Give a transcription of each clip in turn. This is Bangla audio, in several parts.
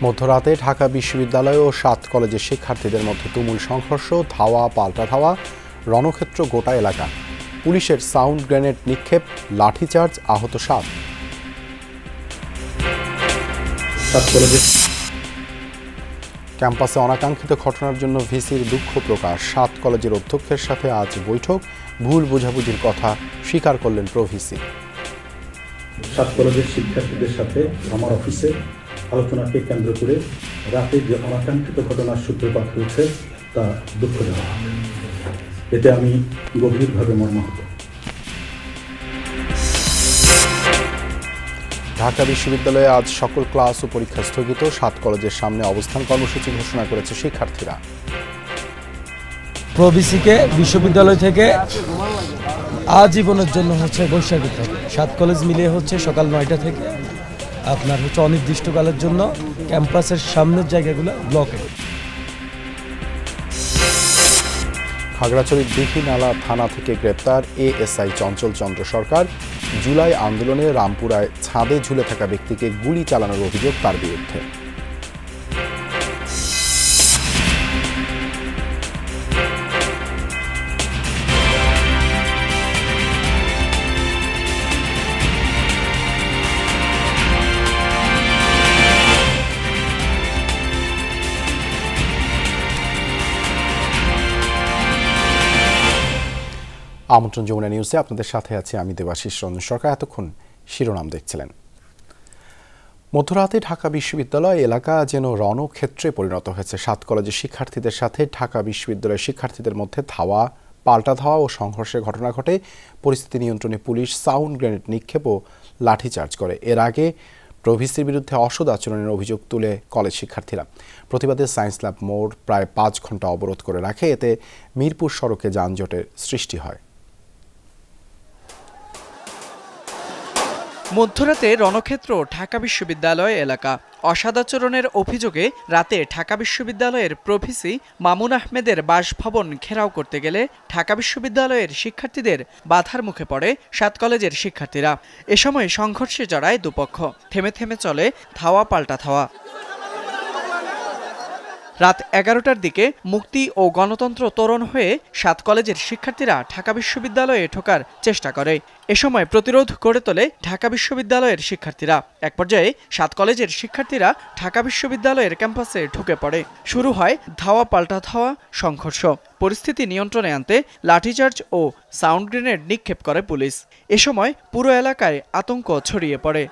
মধ্যরাতে ঢাকা বিশ্ববিদ্যালয় ও ৭ কলেজের শিক্ষার্থীদের মধ্যে তুমুল সংঘর্ষ, ধাওয়া পাল্টা ধাওয়া, রণক্ষেত্র গোটা এলাকা। পুলিশের সাউন্ড গ্রেনেড নিক্ষেপ, লাঠিচার্জ, আহত ৭। ক্যাম্পাসে অনাকাঙ্ক্ষিত ঘটনার জন্য ভিসির দুঃখ প্রকাশ। ৭ কলেজের অধ্যক্ষের সাথে আজ বৈঠক, ভুল বোঝাবুঝির কথা স্বীকার করলেন প্রভিসি। ৭ কলেজের শিক্ষার্থীদের সাথে আমার অফিসে আলোচনাকে কেন্দ্র করে রাতে যে অনাকাঙ্ক্ষিত ঘটনার সূত্রপাত হয়েছে তা দুঃখজনক। এতে আমি গভীরভাবে মর্মাহত। ঢাকা বিশ্ববিদ্যালয়ে আজ সকল ক্লাস ও পরীক্ষা স্থগিত। ৭ কলেজের সামনে অবস্থান কর্মসূচি ঘোষণা করেছে শিক্ষার্থীরা। প্রভিসিকে বিশ্ববিদ্যালয় থেকে আজীবনের জন্য বৈশাখী থেকে ৭ কলেজ মিলিয়ে সকাল ৯টা থেকে আপনার অনির্দিষ্টকালের জন্য ক্যাম্পাসের সামনের জায়গাগুলো ব্লকে। খাগড়াছড়ির দীঘিনালা থানা থেকে গ্রেপ্তার এএসআই চঞ্চল চন্দ্র সরকার। জুলাই আন্দোলনে রামপুরায় ছাদে ঝুলে থাকা ব্যক্তিকে গুলি চালানোর অভিযোগ তার বিরুদ্ধে। আমন্ত্রণ যমুনা নিউজে আপনাদের সাথে আছি আমি দেবাশিস রঞ্জন সরকার। এতক্ষণ শিরোনাম দেখছিলেন। মধ্যরাতে ঢাকা বিশ্ববিদ্যালয় এলাকা যেন রণক্ষেত্রে পরিণত হয়েছে। ৭ কলেজের শিক্ষার্থীদের সাথে ঢাকা বিশ্ববিদ্যালয়ের শিক্ষার্থীদের মধ্যে ধাওয়া পাল্টা ধাওয়া ও সংঘর্ষের ঘটনা ঘটে। পরিস্থিতি নিয়ন্ত্রণে পুলিশ সাউন্ড গ্রেনেড নিক্ষেপ ও লাঠিচার্জ করে। এর আগে প্রভিসির বিরুদ্ধে অসৎ আচরণের অভিযোগ তুলে কলেজ শিক্ষার্থীরা। প্রতিবাদে সায়েন্স ল্যাব মোড় প্রায় ৫ ঘন্টা অবরোধ করে রাখে। এতে মিরপুর সড়কে যানজটের সৃষ্টি হয়। মধ্যরাতে রণক্ষেত্র ঢাকা বিশ্ববিদ্যালয় এলাকা। অসদাচরণের অভিযোগে রাতে ঢাকা বিশ্ববিদ্যালয়ের প্রভিসি মামুন আহমেদের বাসভবন ঘেরাও করতে গেলে ঢাকা বিশ্ববিদ্যালয়ের শিক্ষার্থীদের বাধার মুখে পড়ে ৭ কলেজের শিক্ষার্থীরা। এ সময় সংঘর্ষে জড়ায় দুপক্ষ। থেমে থেমে চলে ধাওয়া পাল্টা ধাওয়া। রাত ১১টার দিকে মুক্তি ও গণতন্ত্র তোরণ হয়ে ৭ কলেজের শিক্ষার্থীরা ঢাকা বিশ্ববিদ্যালয়ে ঢোকার চেষ্টা করে। এ সময় প্রতিরোধ গড়ে তোলে ঢাকা বিশ্ববিদ্যালয়ের শিক্ষার্থীরা। এক পর্যায়ে ৭ কলেজের শিক্ষার্থীরা ঢাকা বিশ্ববিদ্যালয়ের ক্যাম্পাসে ঢুকে পড়ে। শুরু হয় ধাওয়া পাল্টা ধাওয়া, সংঘর্ষ। পরিস্থিতি নিয়ন্ত্রণে আনতে লাঠিচার্জ ও সাউন্ড গ্রেনেড নিক্ষেপ করে পুলিশ। এ সময় পুরো এলাকায় আতঙ্ক ছড়িয়ে পড়ে।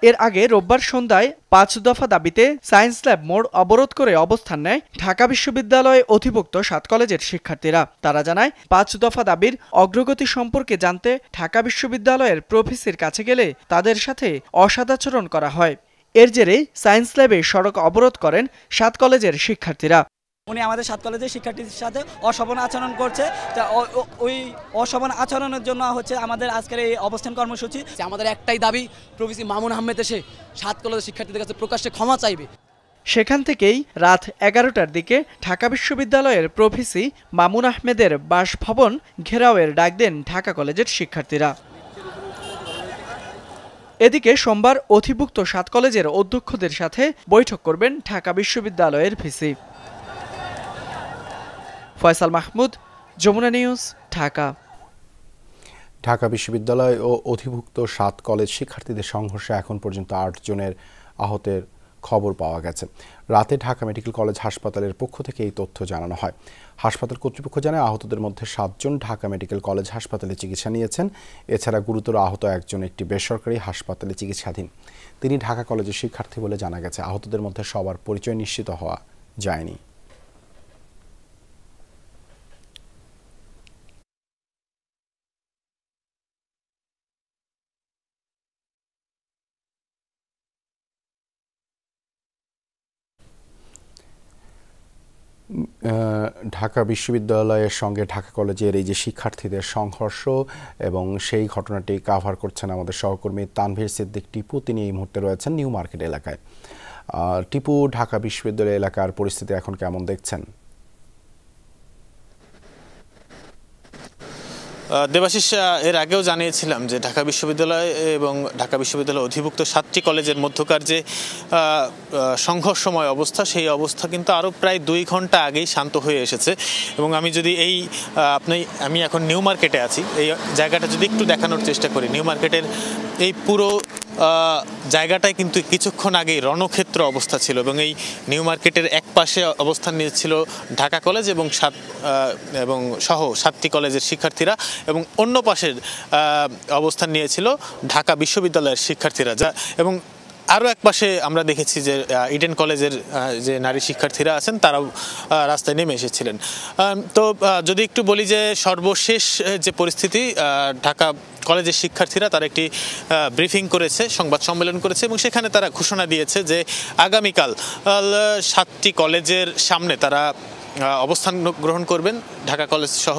এর আগে রোববার সন্ধ্যায় ৫ দফা দাবিতে সায়েন্স ল্যাব মোড় অবরোধ করে অবস্থান নেয় ঢাকা বিশ্ববিদ্যালয়ে অধিভুক্ত ৭ কলেজের শিক্ষার্থীরা। তারা জানায় ৫ দফা দাবির অগ্রগতি সম্পর্কে জানতে ঢাকা বিশ্ববিদ্যালয়ের প্রভিসির কাছে গেলে তাদের সাথে অসদাচরণ করা হয়। এর জেরে সায়েন্স ল্যাবে সড়ক অবরোধ করেন ৭ কলেজের শিক্ষার্থীরা। উনি আমাদের ৭ কলেজের শিক্ষার্থীদের সাথে অশোভন আচরণ করছে। ওই অশোভন আচরণের জন্য আমাদের আজকের এই অবস্থান কর্মসূচি। আমাদের একটাই দাবি, প্রভিসি মামুন আহমেদ এসে ৭ কলেজের শিক্ষার্থীদের কাছে প্রকাশ্যে ক্ষমা চাইবে। সেখান থেকেই রাত ১১টার দিকে ঢাকা বিশ্ববিদ্যালয়ের প্রভিসি মামুন আহমেদের বাসভবন ঘেরাওয়ের ডাক দেন ঢাকা কলেজের শিক্ষার্থীরা। এদিকে সোমবার অধিভুক্ত ৭ কলেজের অধ্যক্ষদের সাথে বৈঠক করবেন ঢাকা বিশ্ববিদ্যালয়ের ভিসি। ফয়সাল মাহমুদ, যমুনা নিউজ, ঢাকা। ঢাকা বিশ্ববিদ্যালয় ও অধিভুক্ত ৭ কলেজ শিক্ষার্থীদের সংঘর্ষে এখন পর্যন্ত ৮ জনের আহতের খবর পাওয়া গেছে। রাতে ঢাকা মেডিকেল কলেজ হাসপাতালের পক্ষ থেকে এই তথ্য জানানো হয়। হাসপাতাল কর্তৃপক্ষ জানায় আহতদের মধ্যে ৭ জন ঢাকা মেডিকেল কলেজ হাসপাতালে চিকিৎসা নিয়েছেন। এছাড়া গুরুতর আহত একজন একটি বেসরকারি হাসপাতালে চিকিৎসাধীন। তিনি ঢাকা কলেজের শিক্ষার্থী বলে জানা গেছে। আহতদের মধ্যে সবার পরিচয় নিশ্চিত হওয়া যায়নি। ঢাকা বিশ্ববিদ্যালয়ের সঙ্গে ঢাকা কলেজের এই যে শিক্ষার্থীদের সংঘর্ষ এবং সেই ঘটনাটি কাভার করছেন আমাদের সহকর্মী তানভীর সিদ্দিক টিপু। তিনি এই মুহূর্তে রয়েছেন নিউ মার্কেট এলাকায়। টিপু, ঢাকা বিশ্ববিদ্যালয় এলাকার পরিস্থিতি এখন কেমন দেখছেন? দেবাশিস, এর আগেও জানিয়েছিলাম যে ঢাকা বিশ্ববিদ্যালয় এবং ঢাকা বিশ্ববিদ্যালয় অধিভুক্ত 7টি কলেজের মধ্যকার যে সংঘর্ষময় অবস্থা, সেই অবস্থা কিন্তু আরও প্রায় 2 ঘন্টা আগেই শান্ত হয়ে এসেছে। এবং আমি যদি আমি এখন নিউ মার্কেটে আছি, এই জায়গাটা যদি একটু দেখানোর চেষ্টা করি, নিউ মার্কেটের এই পুরো জায়গাটায় কিন্তু কিছুক্ষণ আগেই রণক্ষেত্র অবস্থা ছিল এবং এই নিউ মার্কেটের এক পাশে অবস্থান নিয়েছিল ঢাকা কলেজ এবং সহ 7টি কলেজের শিক্ষার্থীরা, এবং অন্য পাশের অবস্থান নিয়েছিল ঢাকা বিশ্ববিদ্যালয়ের শিক্ষার্থীরা। এবং আরও এক পাশে আমরা দেখেছি যে ইডেন কলেজের যে নারী শিক্ষার্থীরা আছেন তারাও রাস্তায় নেমে এসেছিলেন। তো যদি একটু বলি যে সর্বশেষ যে পরিস্থিতি, ঢাকা কলেজের শিক্ষার্থীরা তারা একটি ব্রিফিং করেছে, সংবাদ সম্মেলন করেছে এবং সেখানে তারা ঘোষণা দিয়েছে যে আগামীকাল 7টি কলেজের সামনে তারা অবস্থান গ্রহণ করবেন। ঢাকা কলেজ সহ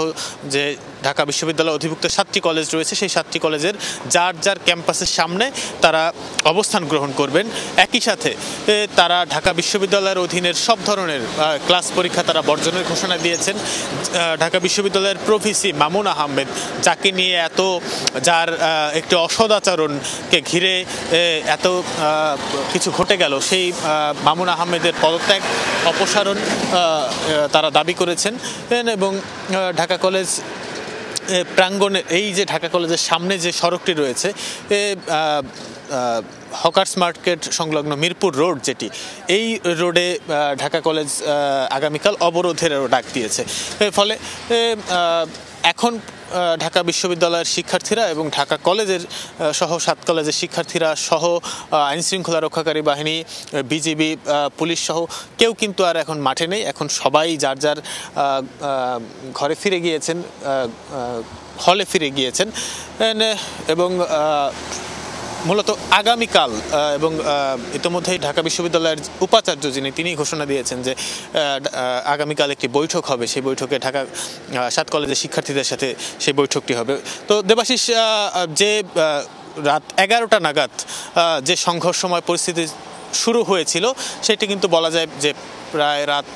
যে ঢাকা বিশ্ববিদ্যালয় অধিভুক্ত 7টি কলেজ রয়েছে, সেই 7টি কলেজের যার যার ক্যাম্পাসের সামনে তারা অবস্থান গ্রহণ করবেন। একই সাথে তারা ঢাকা বিশ্ববিদ্যালয়ের অধীনের সব ধরনের ক্লাস পরীক্ষা তারা বর্জনের ঘোষণা দিয়েছেন। ঢাকা বিশ্ববিদ্যালয়ের প্রভিসি মামুন আহমেদ, যাকে নিয়ে যার একটি অসদাচরণকে ঘিরে এত কিছু ঘটে গেল, সেই মামুন আহমেদের পদত্যাগ, অপসারণ তারা দাবি করেছেন। এবং ঢাকা কলেজ প্রাঙ্গণে এই যে ঢাকা কলেজের সামনে যে সড়কটি রয়েছে, হকার্স মার্কেট সংলগ্ন মিরপুর রোড, যেটি এই রোডে ঢাকা কলেজ আগামীকাল অবরোধেরও ডাক দিয়েছে। ফলে এখন ঢাকা বিশ্ববিদ্যালয়ের শিক্ষার্থীরা এবং ঢাকা কলেজের সহ 7 কলেজের শিক্ষার্থীরা সহ আইনশৃঙ্খলা রক্ষাকারী বাহিনী, বিজিবি, পুলিশ সহ কেউ কিন্তু আর এখন মাঠে নেই। এখন সবাই যার যার ঘরে ফিরে গিয়েছেন, হলে ফিরে গিয়েছেন। এবং মূলত আগামীকাল এবং ইতিমধ্যেই ঢাকা বিশ্ববিদ্যালয়ের উপাচার্য তিনি ঘোষণা দিয়েছেন যে আগামীকাল একটি বৈঠক হবে, সেই বৈঠকে ঢাকা 7 কলেজের শিক্ষার্থীদের সাথে সেই বৈঠকটি হবে। তো দেবাশিস, যে রাত 11টা নাগাদ যে সংঘর্ষময় পরিস্থিতি শুরু হয়েছিল, সেটি কিন্তু বলা যায় যে প্রায় রাত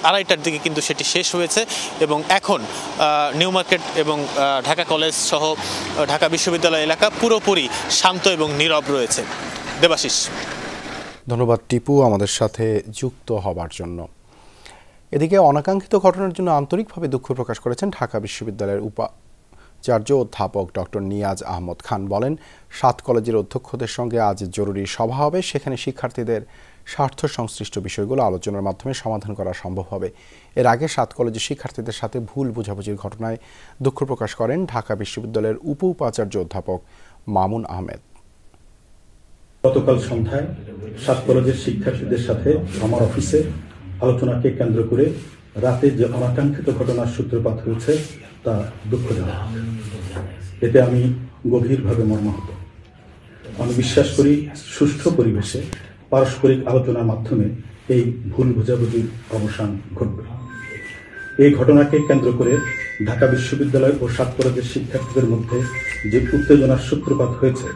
2:30টার দিকে কিন্তু সেটি শেষ হয়েছে এবং এখন নিউ মার্কেট এবং ঢাকা কলেজ সহ ঢাকা বিশ্ববিদ্যালয় এলাকা পুরোপুরি শান্ত এবং নীরব রয়েছে। দেবাশিস, ধন্যবাদ টিপু আমাদের সাথে যুক্ত হবার জন্য। এদিকে অনাকাঙ্ক্ষিত ঘটনার জন্য আন্তরিকভাবে দুঃখ প্রকাশ করেছেন ঢাকা বিশ্ববিদ্যালয়ের উপাচার্য অধ্যাপক ডক্টর নিয়াজ আহমদ খান। বলেন, 7 কলেজের অধ্যক্ষদের সঙ্গে আজ জরুরি সভা হবে, সেখানে শিক্ষার্থীদের স্বার্থ সংশ্লিষ্ট বিষয়গুলো আলোচনার মাধ্যমে সমাধান করা সম্ভব হবে। এর আগে 7 কলেজের শিক্ষার্থীদের সাথে ভুল বোঝাবুঝির ঘটনায় দুঃখ প্রকাশ করেন ঢাকা বিশ্ববিদ্যালয়ের উপাচার্য অধ্যাপক মামুন আহমেদ। গতকাল সন্ধ্যায় 7 কলেজের শিক্ষার্থীদের সাথে আমার অফিসে আলোচনাকে কেন্দ্র করে রাতে যে অনাকাঙ্ক্ষিত ঘটনার সূত্রপাত হয়েছে তা দুঃখজনক। এতে আমি গভীরভাবে মর্মাহত। আমি বিশ্বাস করি সুষ্ঠু পরিবেশে পারস্পরিক আলোচনার মাধ্যমে এই ভুল বোঝাবুঝির অবসান ঘটবে। এই ঘটনাকে কেন্দ্র করে ঢাকা বিশ্ববিদ্যালয় ও 7 কলেজের শিক্ষার্থীদের মধ্যে যে উত্তেজনার সূত্রপাত হয়েছে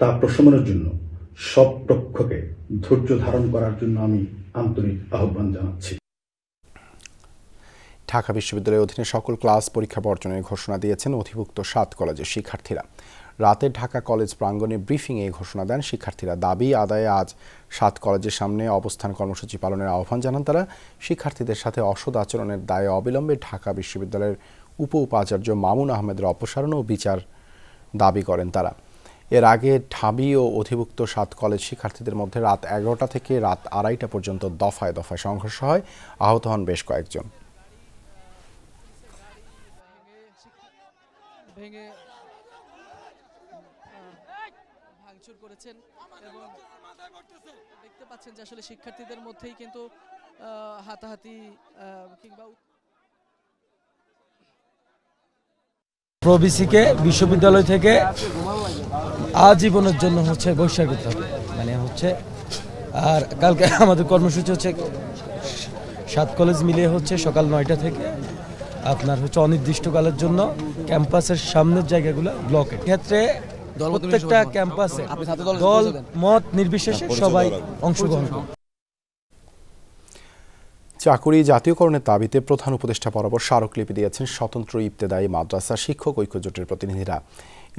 তা প্রশমনের জন্য সব পক্ষকে ধৈর্য ধারণ করার জন্য আমি আন্তরিক আহ্বান জানাচ্ছি। ঢাকা বিশ্ববিদ্যালয়ের অধীনে সকল ক্লাস পরীক্ষা বর্জনের ঘোষণা দিয়েছেন অধিভুক্ত 7 কলেজের শিক্ষার্থীরা। রাতে ঢাকা কলেজ প্রাঙ্গণে ব্রিফিংয়ে ঘোষণা দেন শিক্ষার্থীরা। দাবি আদায়ে আজ 7 কলেজের সামনে অবস্থান কর্মসূচি পালনের আহ্বান জানান তারা। শিক্ষার্থীদের সাথে অসৎ আচরণের দায়ে অবিলম্বে ঢাকা বিশ্ববিদ্যালয়ের উপাচার্য মামুন আহমেদের অপসারণ ও বিচার দাবি করেন তারা। এর আগে ঢাবি ও অধিভুক্ত 7 কলেজ শিক্ষার্থীদের মধ্যে রাত 11টা থেকে রাত 2:30টা পর্যন্ত দফায় দফায় সংঘর্ষ হয়, আহত হন বেশ কয়েকজন। ভাঙচুর করেছেন এবং দেখতে পাচ্ছেন যে আসলে শিক্ষার্থীদের মধ্যেই কিন্তু হাতাহাতি কিংবা প্রভিসিকে বিশ্ববিদ্যালয় থেকে আজীবনের জন্য বহিষ্কার হবে, আর কালকে আমাদের কর্মসূচি 7 কলেজ মিলিয়ে সকাল 9টা থেকে আপনার অনির্দিষ্টকালের জন্য ক্যাম্পাসের সামনের জায়গাগুলো ব্লকের ক্ষেত্রে প্রত্যেকটা ক্যাম্পাসে দল মত নির্বিশেষে সবাই অংশগ্রহণ করে। চাকুরি জাতীয়করণের দাবিতে প্রধান উপদেষ্টা বরাবর স্মারকলিপি দিয়েছেন স্বতন্ত্র ইবতেদায়ী মাদ্রাসা শিক্ষক ঐক্য জোটের প্রতিনিধিরা।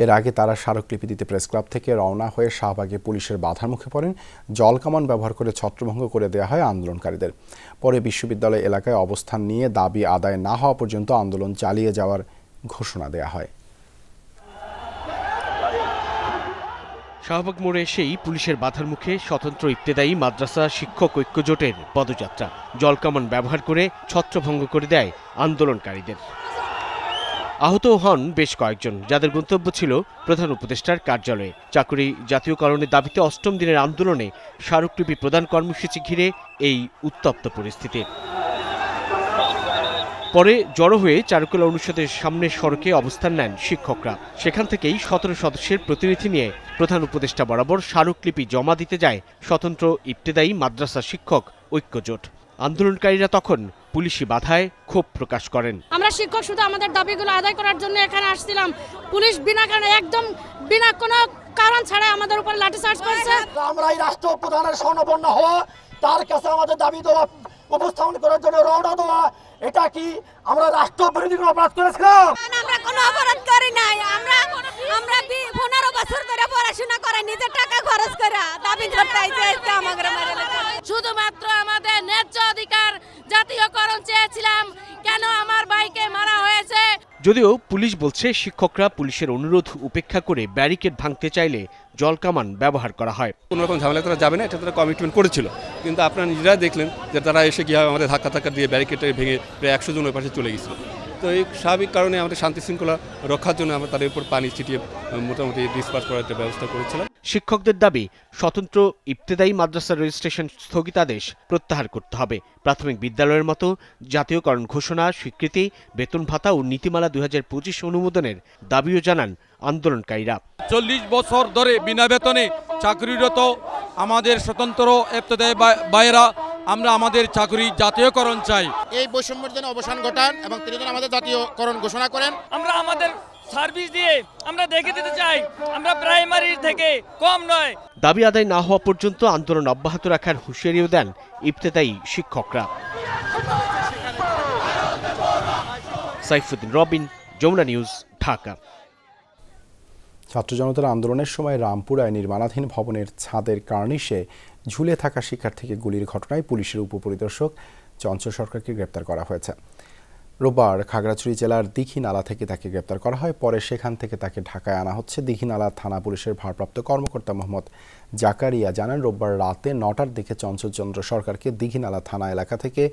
এর আগে তারা স্মারকলিপি দিতে প্রেস ক্লাব থেকে রওনা হয়ে শাহবাগে পুলিশের বাধার মুখে পড়েন। জলকামান ব্যবহার করে ছত্রভঙ্গ করে দেওয়া হয় আন্দোলনকারীদের। পরে বিশ্ববিদ্যালয় এলাকায় অবস্থান নিয়ে দাবি আদায় না হওয়া পর্যন্ত আন্দোলন চালিয়ে যাওয়ার ঘোষণা দেওয়া হয়। শাহবাগ মোড়ে এসেই পুলিশের বাধার মুখে স্বতন্ত্র ইবতেদায়ী মাদ্রাসা শিক্ষক ঐক্য জোটের পদযাত্রা। জলকামান ব্যবহার করে ছত্রভঙ্গ করে দেয় আন্দোলনকারীদের। আহত হন বেশ কয়েকজন, যাদের গন্তব্য ছিল প্রধান উপদেষ্টার কার্যালয়ে। চাকুরি জাতীয়করণের দাবিতে ৮ম দিনের আন্দোলনে স্মারকলিপি প্রদান কর্মসূচি ঘিরে এই উত্তপ্ত পরিস্থিতি। পরে জড়ো হয়ে চারুকলা অনুষদের সামনের সড়কে অবস্থান নেন শিক্ষকরা। সেখান থেকেই ১৭ সদস্যের প্রতিনিধি নিয়ে প্রধান উপদেষ্টা বরাবর স্মারকলিপি জমা দিতে যায় স্বতন্ত্র ইবতেদায়ী মাদ্রাসা শিক্ষক ঐক্য জোট। আন্দোলনকারীরা তখন পুলিশি বাধায় ক্ষোভ প্রকাশ করেন। আমরা শিক্ষক শুধু আমাদের দাবিগুলো আদায় করার জন্য এখানে আসছিলাম। পুলিশ বিনা কারণে একদম বিনা কোনো কারণ ছাড়া আমাদের উপর লাঠিচার্জ করছে। আমরা এই রাষ্ট্রপ্রধানের শরণাপন্ন হওয়া, তার কাছে আমাদের দাবি দেওয়া উপস্থাপন করার জন্য রওনা দেওয়া, এটা কি আমরা রাষ্ট্রবিরোধী কোনো অপরাধ করেছিলাম? আমরা কোনো অপরাধ করি নাই। আমরা 15 বছর ধরে পড়াশোনা করে নিজের টাকা খরচ করে দাবি করতে আইছে আমাদের শুধুমাত্র আমাদের ন্যায্য অধিকার জাতীয়করণ চেয়েছিলাম। কেন আমার ভাইকে মারা হয়েছে? যদিও পুলিশ বলছে শিক্ষকরা পুলিশের অনুরোধ উপেক্ষা করে ব্যারিকেড ভাঙতে চাইলে জলকামান ব্যবহার করা হয়। কোনো রকম ঝামেলা তারা যাবে না, এটা তারা কমিটমেন্ট করেছিল। কিন্তু আপনারা নিজেরা দেখলেন যে তারা এসে কীভাবে আমাদের ধাক্কা দিয়ে ব্যারিকেডটা ভেঙে প্রায় 100 জন ওই পাশে চলে গেছিল। তো এই স্বাভাবিক কারণে আমাদের শান্তি শৃঙ্খলা রক্ষার জন্য আমরা তাদের উপর পানি ছিটিয়ে মোটামুটি ডিসপার্স করার একটা ব্যবস্থা করেছিলাম। শিক্ষকদের দাবি স্বতন্ত্র ইবতেদায়ী মাদ্রাসার রেজিস্ট্রেশন স্থগিতাদেশ প্রত্যাহার করতে হবে। প্রাথমিক বিদ্যালয়ের মতো জাতীয়করণ ঘোষণা, স্বীকৃতি, বেতন ভাতা ও নীতিমালা 2025 অনুমোদনের দাবিও জানান আন্দোলনকারীরা। 40 বছর ধরে বিনা বেতনে চাকরিরত আমাদের স্বতন্ত্র ইবতেদায়ী ভাইয়েরা, আমরা আমাদের চাকরি জাতীয়করণ চাই। এই বৈষম্যের জন্য অবসান ঘটান এবং তিনি যেন আমাদের জাতীয়করণ ঘোষণা করেন। আমরা আমাদের সার্ভিস দিয়ে আমরা দেখে দিতে চাই আমরা প্রাইমারি থেকে কম নয়। দাবি আদায় না হওয়া পর্যন্ত আন্দোলন অব্যাহত রাখার হুঁশিয়ারিও দেন ইবতেদায়ী শিক্ষকরা। সাইফুদ্দিন রবিন, যমুনা নিউজ, ঢাকা। ছাত্র জনতার আন্দোলনের সময় রামপুরায় নির্মাণাধীন ভবনের ছাদের কার্নিশে ঝুলে থাকা শিক্ষার্থীকে গুলির ঘটনায় পুলিশের উপপরিদর্শক চঞ্চল সরকারকে গ্রেপ্তার করা হয়েছে। রোববার খাগড়াছড়ি জেলার দীঘিনালা থেকে তাকে গ্রেপ্তার করা হয়। পরে সেখান থেকে তাকে ঢাকায় আনা হচ্ছে। দীঘিনালা থানা পুলিশের ভারপ্রাপ্ত কর্মকর্তা মোহাম্মদ জাকারিয়া জানান, রোববার রাতে 9টার দিকে চঞ্চল চন্দ্র সরকারকে দীঘিনালা থানা এলাকা থেকে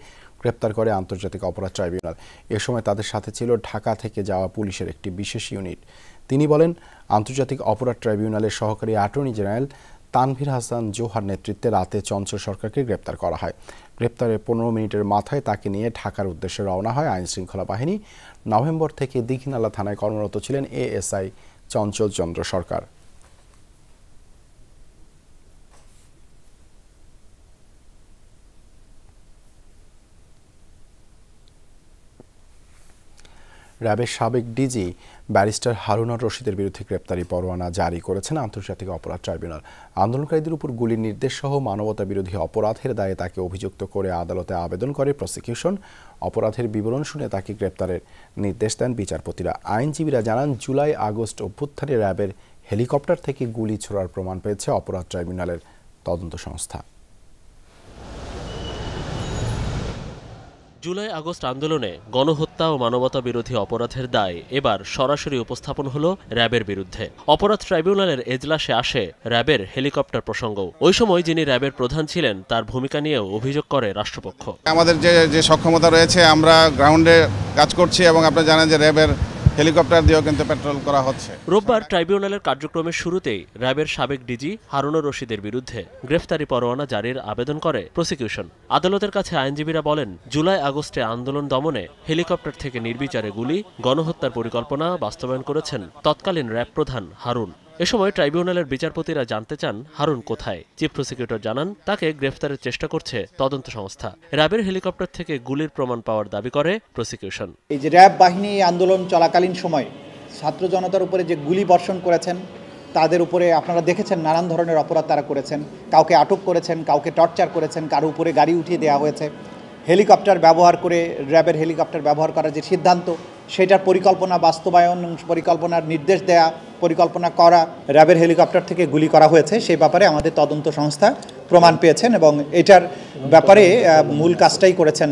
গ্রেপ্তার করে আন্তর্জাতিক অপরাধ ট্রাইব্যুনাল। এ সময় তাদের সাথে ছিল ঢাকা থেকে যাওয়া পুলিশের একটি বিশেষ ইউনিট। তিনি বলেন, আন্তর্জাতিক অপরাধ ট্রাইব্যুনালের সহকারী অ্যাটর্নি জেনারেল তানভীর হাসান জোহার নেতৃত্বে রাতে চঞ্চল সরকারকে গ্রেপ্তার করা হয়। গ্রেপ্তারের 15 মিনিটের মাথায় তাকে নিয়ে ঢাকার উদ্দেশ্যে রওনা হয় আইনশৃঙ্খলা বাহিনী। নভেম্বর থেকে দীঘিনালা থানায় কর্মরত ছিলেন এএসআই চঞ্চল চন্দ্র সরকার। র্যাবের সাবেক ডিজি ব্যারিস্টার হারুনুর রশিদের বিরুদ্ধে গ্রেপ্তারি পরোয়ানা জারি করেছেন আন্তর্জাতিক অপরাধ ট্রাইব্যুনাল। আন্দোলনকারীদের উপর গুলির নির্দেশ সহ মানবতা বিরোধী অপরাধের দায়ে তাকে অভিযুক্ত করে আদালতে আবেদন করে প্রসিকিউশন। অপরাধের বিবরণ শুনে তাকে গ্রেপ্তারের নির্দেশ দেন বিচারপতিরা। আইনজীবীরা জানান, জুলাই আগস্ট অভ্যুত্থানে র্যাবের হেলিকপ্টার থেকে গুলি ছোড়ার প্রমাণ পেয়েছে অপরাধ ট্রাইব্যুনালের তদন্ত সংস্থা। জুলাই আগস্ট আন্দোলনে গণহত্যা ও মানবতা বিরোধী অপরাধের দায় এবার সরাসরি উপস্থাপন হলো র্যাবের বিরুদ্ধে। অপরাধ ট্রাইব্যুনালের এজলাসে আসে র্যাবের হেলিকপ্টার প্রসঙ্গ। ওই সময় যিনি র্যাবের প্রধান ছিলেন তার ভূমিকা নিয়েও অভিযোগ করে রাষ্ট্রপক্ষ। আমাদের যে সক্ষমতা রয়েছে, আমরা গ্রাউন্ডে কাজ করছি এবং আপনারা জানেন যে র্যাবের হেলিকপ্টার দিয়েও কিন্তু পেট্রোল করা হচ্ছে। রোববার ট্রাইব্যুনালের কার্যক্রমের শুরুতেই র্যাবের সাবেক ডিজি হারুনুর রশিদের বিরুদ্ধে গ্রেফতারি পরোয়ানা জারির আবেদন করে প্রসিকিউশন। আদালতের কাছে আইনজীবীরা বলেন, জুলাই আগস্টে আন্দোলন দমনে হেলিকপ্টার থেকে নির্বিচারে গুলি, গণহত্যার পরিকল্পনা বাস্তবায়ন করেছেন তৎকালীন র্যাব প্রধান হারুন। এ সময় ট্রাইব্যুনালের বিচারপতিরা জানতে চান হারুন কোথায়। চিফ প্রসিকিউটর জানান, তাকে গ্রেফতারের চেষ্টা করছে তদন্ত সংস্থা। র্যাবের হেলিকপ্টার থেকে গুলির প্রমাণ পাওয়ার দাবি করে প্রসিকিউশন। এই যে র্যাব বাহিনী আন্দোলন চলাকালীন সময় ছাত্র জনতার উপরে যে গুলি বর্ষণ করেছেন, তাদের উপরে আপনারা দেখেছেন নানান ধরনের অপরাধ তারা করেছেন। কাউকে আটক করেছেন, কাউকে টর্চার করেছেন, কারো উপরে গাড়ি উঠিয়ে দেওয়া হয়েছে। হেলিকপ্টার ব্যবহার করে র্যাবের হেলিকপ্টার ব্যবহার করার যে সিদ্ধান্ত, সেটার পরিকল্পনা বাস্তবায়ন, পরিকল্পনার নির্দেশ দেয়া, পরিকল্পনা করা, র্যাবের হেলিকপ্টার থেকে গুলি করা হয়েছে সেই ব্যাপারে আমাদের তদন্ত সংস্থা প্রমাণ পেয়েছেন এবং এটার ব্যাপারে মূল কাজটাই করেছেন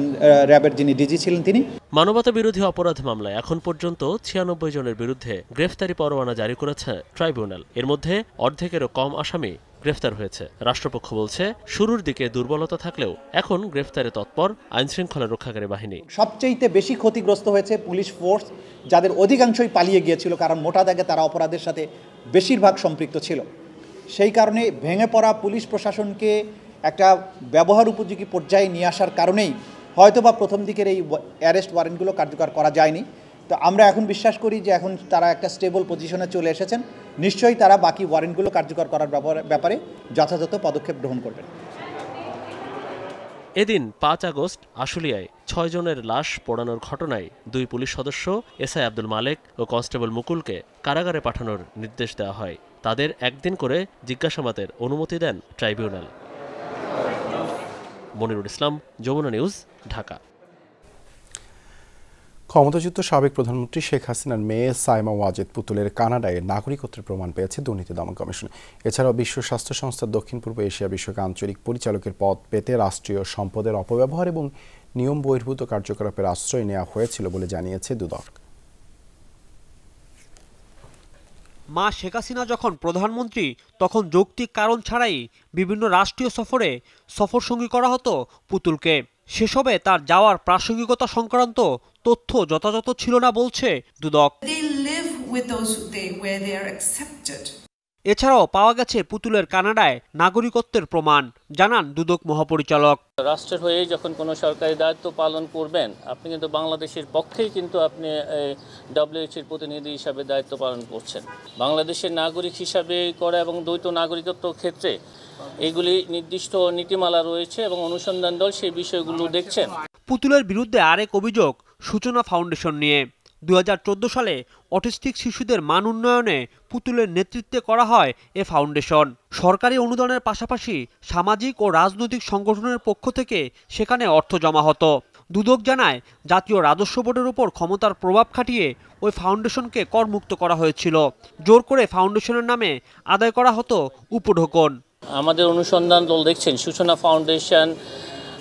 র্যাবের যিনি ডিজি ছিলেন তিনি। মানবতা বিরোধী অপরাধ মামলায় এখন পর্যন্ত 96 জনের বিরুদ্ধে গ্রেফতারি পরোয়ানা জারি করেছে ট্রাইব্যুনাল। এর মধ্যে অর্ধেকেরও কম আসামি গ্রেফতার হয়েছে। রাষ্ট্রপক্ষ বলছে শুরুর দিকে দুর্বলতা থাকলেও এখন গ্রেফতারে তৎপর আইনশৃঙ্খলা রক্ষাকারী বাহিনী। সবচেয়ে বেশি ক্ষতিগ্রস্ত হয়েছে পুলিশ ফোর্স, যাদের অধিকাংশই পালিয়ে গিয়েছিল, কারণ মোটা দাগে তারা অপরাধের সাথে বেশিরভাগ সম্পৃক্ত ছিল। সেই কারণে ভেঙে পড়া পুলিশ প্রশাসনকে একটা ব্যবহার উপযোগী পর্যায়ে নিয়ে আসার কারণেই হয়তোবা প্রথম দিকের এই অ্যারেস্ট ওয়ারেন্টগুলো কার্যকর করা যায়নি। তো আমরা এখন বিশ্বাস করি যে এখন তারা একটা স্টেবল পজিশনে চলে এসেছেন, নিশ্চয়ই তারা বাকি ওয়ারেন্টগুলো কার্যকর করার ব্যাপারে যথাযথ পদক্ষেপ গ্রহণ করবেন। এদিন 5 আগস্ট আশুলিয়ায় 6 জনের লাশ পোড়ানোর ঘটনায় 2 পুলিশ সদস্য এসআই আব্দুল মালেক ও কনস্টেবল মুকুলকে কারাগারে পাঠানোর নির্দেশ দেওয়া হয়। তাদের একদিন করে জিজ্ঞাসাবাদের অনুমতি দেন ট্রাইব্যুনাল। মনিরুল ইসলাম, যমুনা নিউজ, ঢাকা। ক্ষমতাচ্যুত সাবেক প্রধানমন্ত্রী শেখ হাসিনার মেয়ে সাইমা ওয়াজেদ পুতুলের কানাডায় নাগরিকত্বের প্রমাণ পেয়েছে দুর্নীতি দমন কমিশন। এছাড়াও বিশ্ব স্বাস্থ্য সংস্থা দক্ষিণ পূর্ব এশিয়া বিষয়ক আঞ্চলিক পরিচালকের পদ পেতে রাষ্ট্রীয় সম্পদের অপব্যবহার এবং নিয়ম বহির্ভূত কার্যকলাপের আশ্রয় নেওয়া হয়েছিল বলে জানিয়েছে দুদক। মা শেখ হাসিনা যখন প্রধানমন্ত্রী তখন যৌক্তিক কারণ ছাড়াই বিভিন্ন রাষ্ট্রীয় সফরসঙ্গী করা হতো পুতুলকে। সেসবে তার যাওয়ার প্রাসঙ্গিকতা সংক্রান্ত তথ্য যথাযথ ছিল না বলছে দুদক। এছাড়াও পাওয়া গেছে পুতুলের কানাডায় নাগরিকত্বের প্রমাণ, জানান দুদক মহাপরিচালক। রাষ্ট্রের হয়ে যখন কোনো সরকারি দায়িত্ব পালন করবেন, আপনি কিন্তু বাংলাদেশের পক্ষেই কিন্তু আপনি ডব্লিউএইচওর প্রতিনিধি হিসাবে দায়িত্ব পালন করছেন। বাংলাদেশের নাগরিক হিসাবে করা এবং দ্বৈত নাগরিকত্ব ক্ষেত্রে এগুলি নির্দিষ্ট নীতিমালা রয়েছে এবং অনুসন্ধান দল সেই বিষয়গুলো দেখছেন। পুতুলের বিরুদ্ধে আরেক অভিযোগ সূচনা ফাউন্ডেশন নিয়ে। 2014 সালে অটিস্টিক শিশুদের মান উন্নয়নে পুতুলের নেতৃত্বে করা হয় এ ফাউন্ডেশন। সরকারি অনুদানের পাশাপাশি সামাজিক ও রাজনৈতিক সংগঠনের পক্ষ থেকে সেখানে অর্থ জমা হতো। দুদক জানায় জাতীয় রাজস্ব বোর্ডের উপর ক্ষমতার প্রভাব খাটিয়ে ওই ফাউন্ডেশনকে করমুক্ত করা হয়েছিল। জোর করে ফাউন্ডেশনের নামে আদায় করা হতো উপঢৌকন। আমাদের অনুসন্ধান দল দেখছেন সূচনা ফাউন্ডেশন,